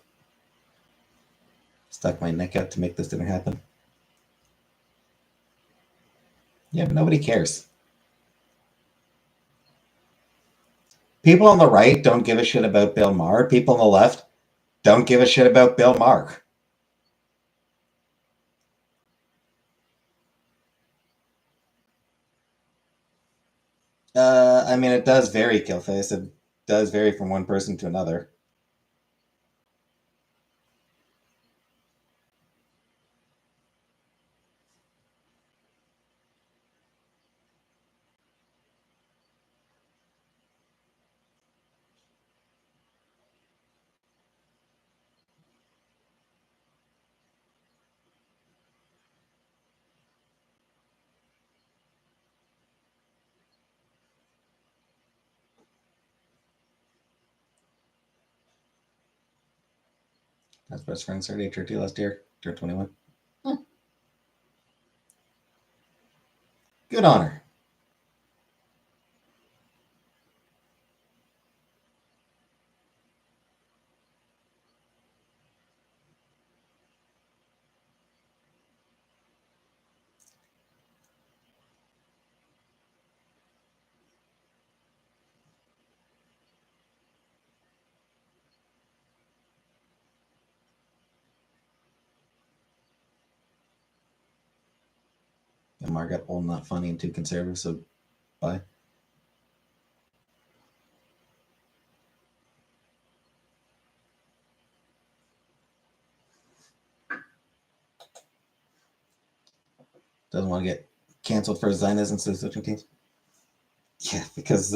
Stuck my neck out to make this dinner happen. Yeah, but nobody cares. People on the right don't give a shit about Bill Maher. People on the left don't give a shit about Bill Maher. I mean, it does vary, Killface. It does vary from one person to another. That's best friend started HRT last year, turned 21. Huh. Good on her. And Maher got old, not funny, and too conservative, so bye. Doesn't want to get canceled for Zionism instead of switching teams. Yeah, because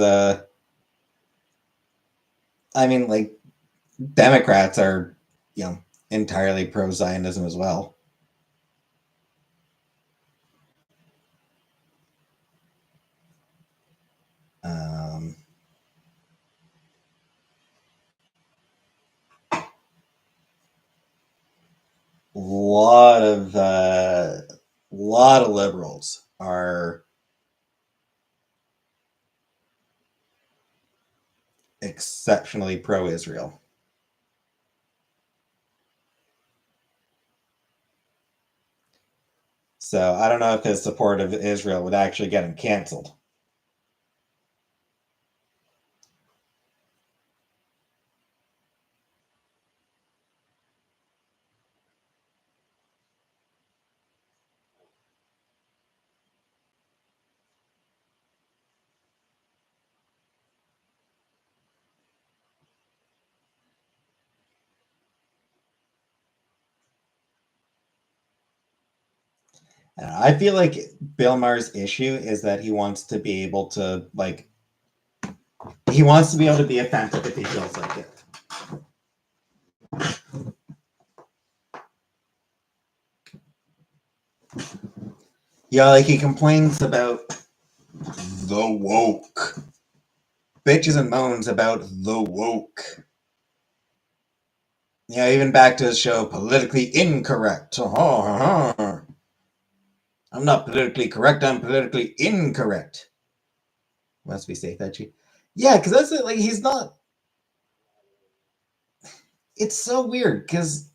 I mean, like, Democrats are, entirely pro Zionism as well. Um, lot of liberals are exceptionally pro-Israel. So I don't know if his support of Israel would actually get him canceled. I feel like Bill Maher's issue is that he wants to be able to he wants to be able to be offensive if he feels like it. Yeah, like he complains about the woke. Bitches and moans about the woke. Yeah, even back to his show, Politically Incorrect. I'm not politically correct, I'm politically incorrect. Must be safe, Edgy. Yeah, because that's it. Like, he's not. It's so weird because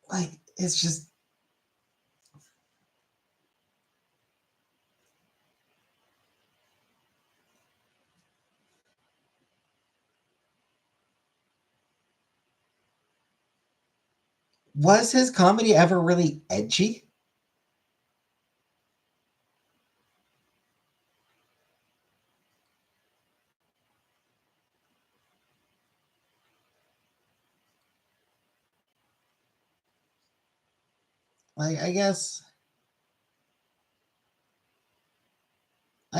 like it's just was his comedy ever really edgy? Like I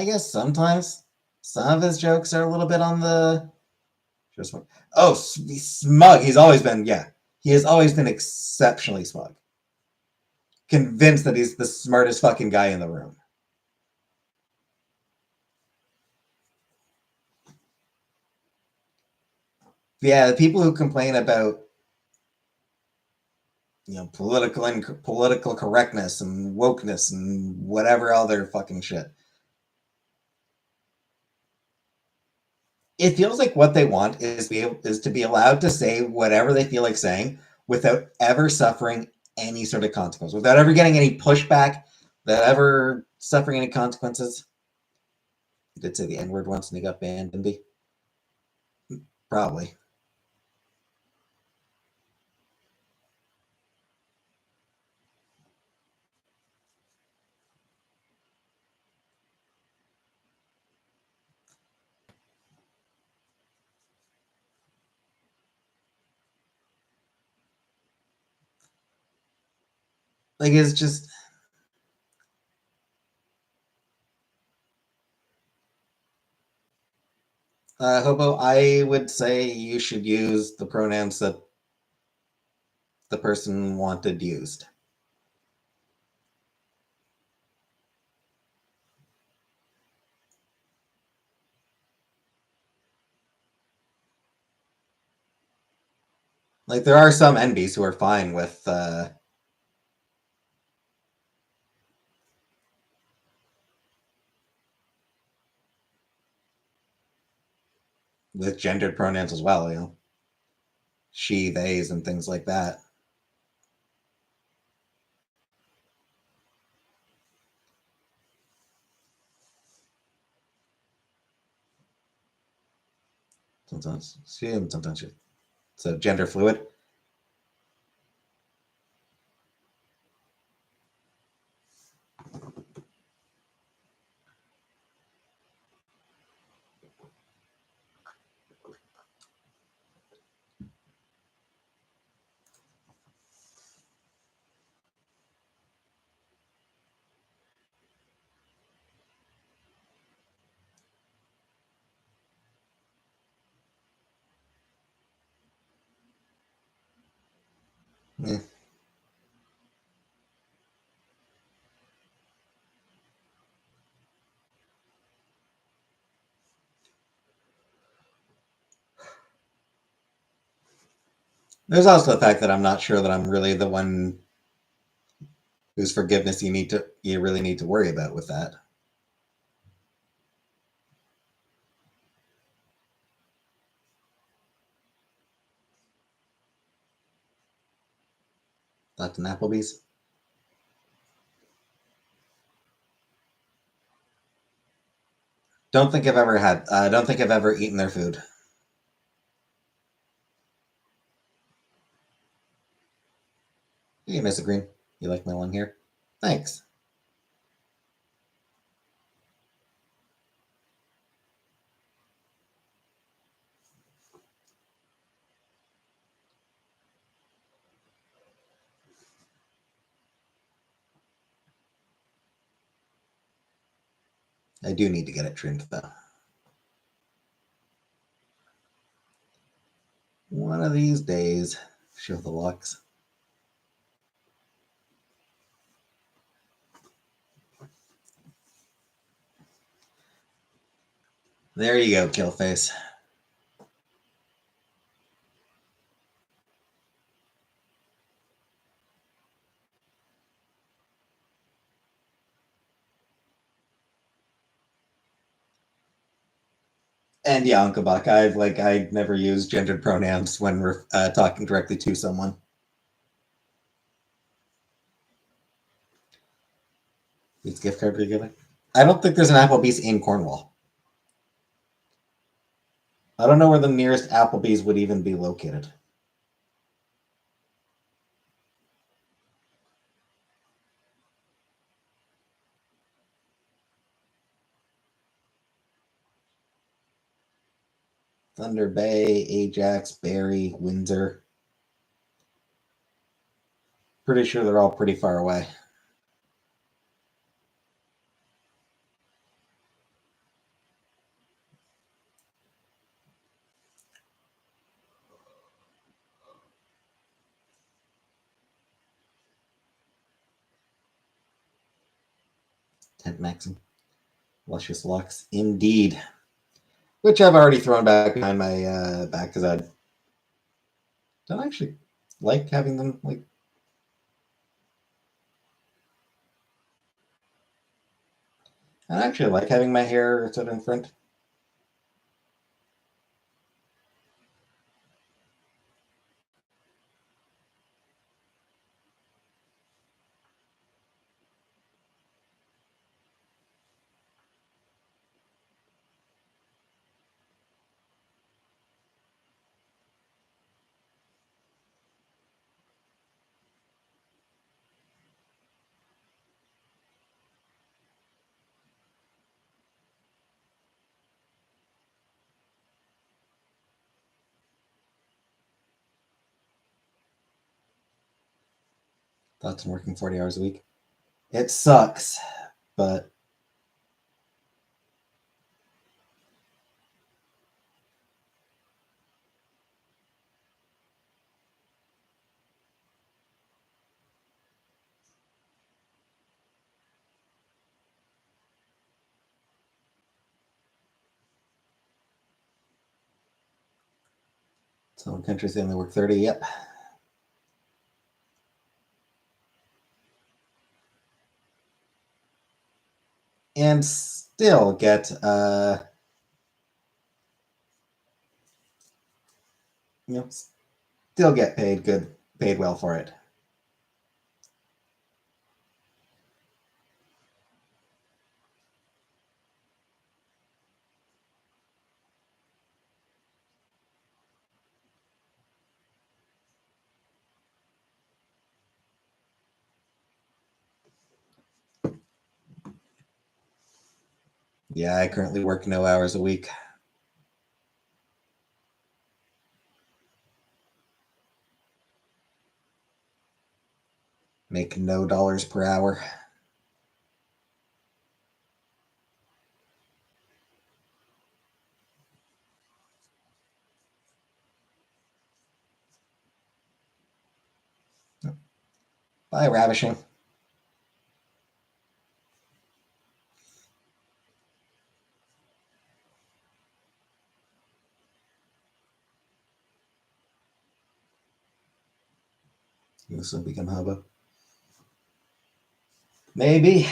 guess sometimes some of his jokes are a little bit on the just oh he's smug. He's always been he has always been exceptionally smug, convinced that he's the smartest fucking guy in the room. Yeah, the people who complain about political correctness and wokeness and whatever other fucking shit. It feels like what they want is to be allowed to say whatever they feel like saying without ever suffering any sort of consequence, without ever getting any pushback, without ever suffering any consequences. He did say the N word once and he got banned, didn't he? Probably. Like it's just Hobo, I would say you should use the pronouns that the person wanted used. Like there are some NBs who are fine with gendered pronouns as well, she, theys, and things like that. Sometimes she and sometimes she. So gender fluid. Yeah. There's also the fact that I'm not sure that I'm really the one whose forgiveness you really need to worry about with that. That's an Applebee's. Don't think I've ever eaten their food. Hey, Mr. Green. You like my long hair? Thanks. I do need to get it trimmed though. One of these days. Show the locks. There you go, Killface. And yeah, Uncle Buck. I never use gendered pronouns when we're talking directly to someone. Whose gift card are you giving? I don't think there's an Applebee's in Cornwall. I don't know where the nearest Applebee's would even be located. Thunder Bay, Ajax, Barrie, Windsor. Pretty sure they're all pretty far away. Tent Maxim. Luscious Lux. Indeed. Which I've already thrown back behind my back because I don't actually like having them like. I actually like having my hair sort of in front. Thoughts on working 40 hours a week? It sucks, but some countries they only work 30. Yep. And still get still get paid well for it. Yeah, I currently work no hours a week. Make no dollars per hour. Bye, Ravishing. You also become hobo. Maybe.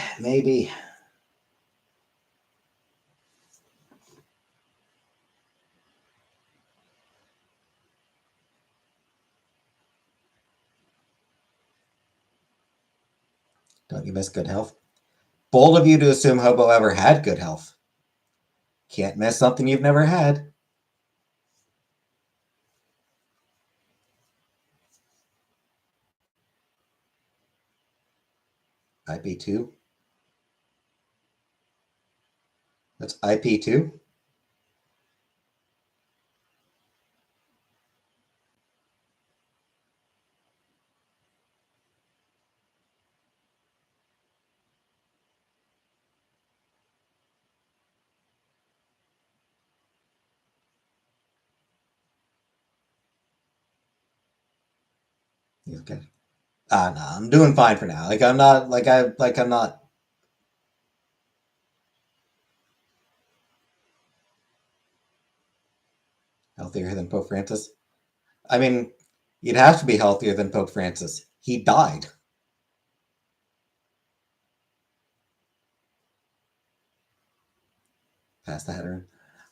Don't you miss good health? Bold of you to assume hobo ever had good health. Can't miss something you've never had. IP2. That's IP2. Okay. No, I'm doing fine for now. I'm not healthier than Pope Francis. I mean, you'd have to be healthier than Pope Francis. He died. Pass the header.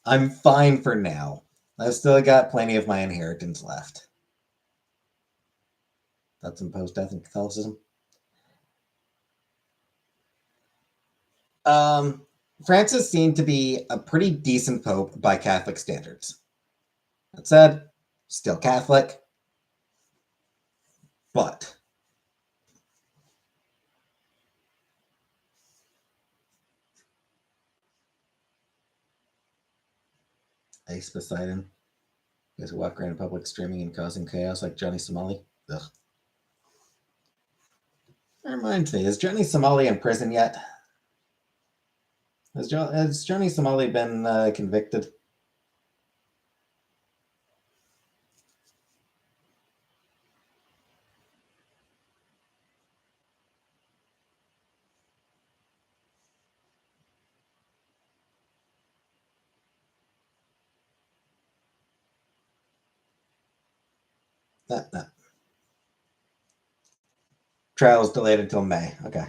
I'm fine for now. I've still got plenty of my inheritance left. That's in post-death in Catholicism. Um, Francis seemed to be a pretty decent pope by Catholic standards. That said, still Catholic, but Ace Poseidon. You guys who walk around in public streaming and causing chaos like Johnny Somali. Ugh. That reminds me, is Johnny Somali in prison yet? Has Johnny Somali been convicted? No. Trial is delayed until May. Okay.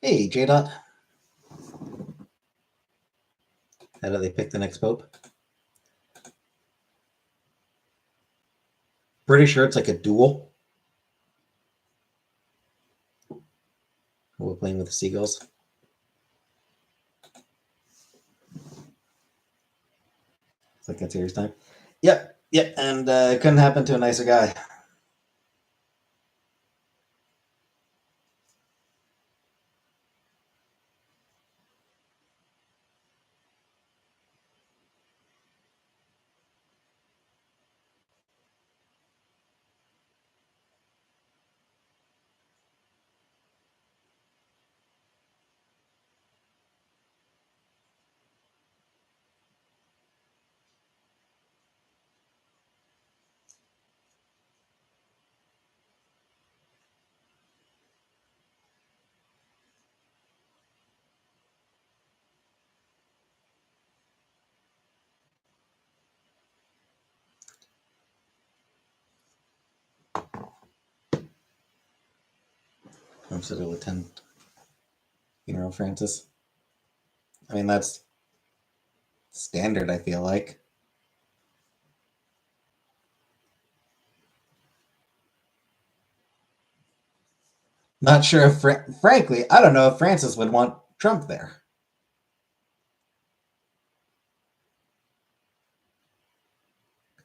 Hey, J Dot. How do they pick the next pope? Pretty sure it's like a duel. We're playing with the seagulls. It's like that serious time. Yep, and it couldn't happen to a nicer guy. I'm sure to attend funeral, Francis. I mean, that's standard, I feel like. Not sure if, frankly, I don't know if Francis would want Trump there.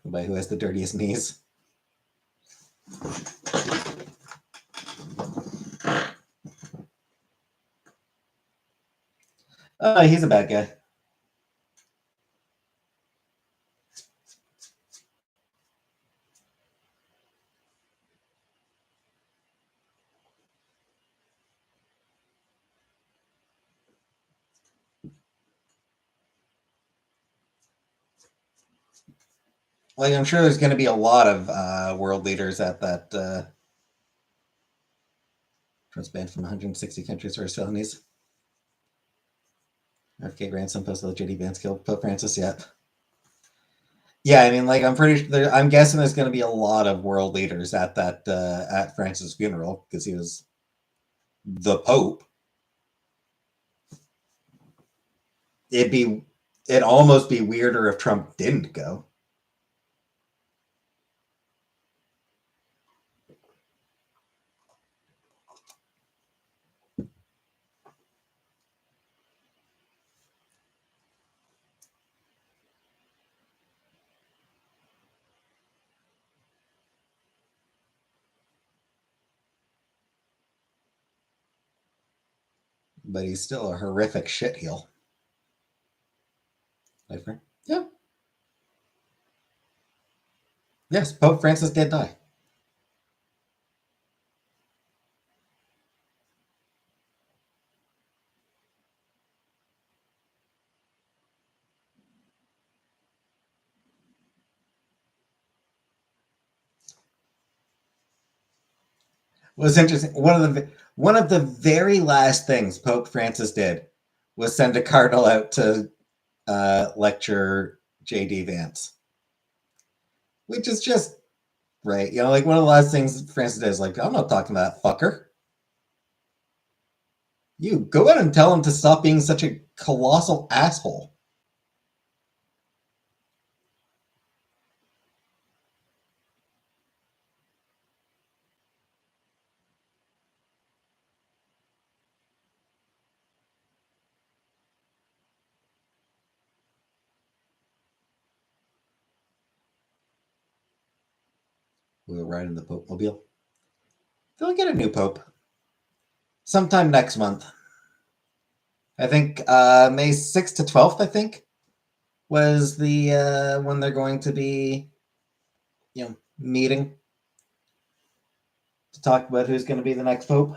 Anybody who has the dirtiest knees. He's a bad guy. Like, I'm sure there's going to be a lot of world leaders at that Trump's banned from 160 countries for his felonies. RFK grandson posted that JD Vance killed Pope Francis yet. Yeah, I mean, like, I'm guessing there's going to be a lot of world leaders at that at Francis' funeral because he was the Pope. It'd almost be weirder if Trump didn't go. But he's still a horrific shitheel. my friend. Yeah. Yes, Pope Francis did die. Was interesting. One of the very last things Pope Francis did was send a cardinal out to lecture J.D. Vance, which is just right. You know, like one of the last things Francis did is like, I'm not talking to that fucker. You go out and tell him to stop being such a colossal asshole. We'll ride in the Pope Mobile. They'll get a new Pope sometime next month. I think May 6th to 12th, I think, was the when they're going to be, meeting to talk about who's going to be the next Pope.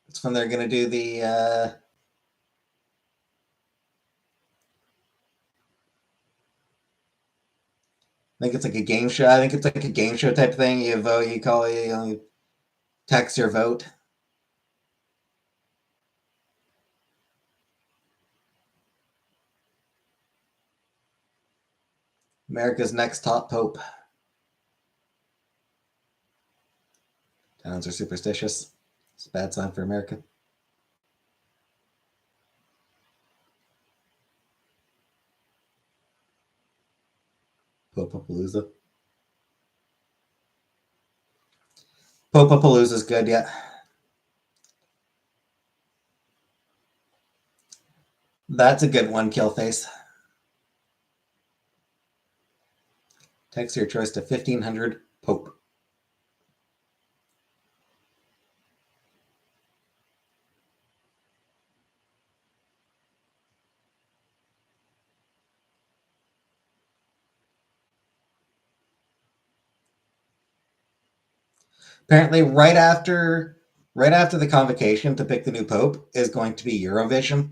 It's when they're going to do the I think it's like a game show. I think it's like a game show type thing. You vote, you call it, text your vote. America's next top pope. Towns are superstitious. It's a bad sign for America. Popapalooza. Popapalooza's good, yeah. That's a good one, Killface. Text your choice to 1500 Pope. Apparently, right after the convocation to pick the new pope is going to be Eurovision.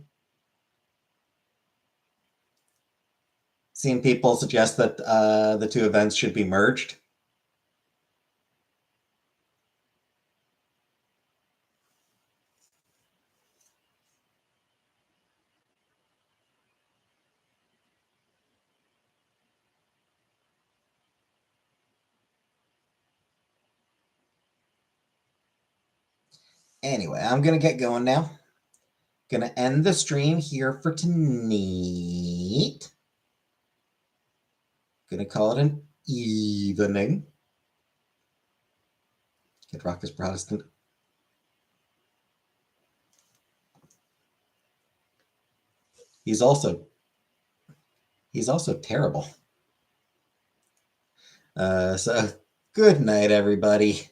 Seen people suggest that the two events should be merged. Anyway, I'm gonna get going now. Gonna end the stream here for tonight. Gonna call it an evening. Kid Rock is Protestant. He's also terrible. So good night, everybody.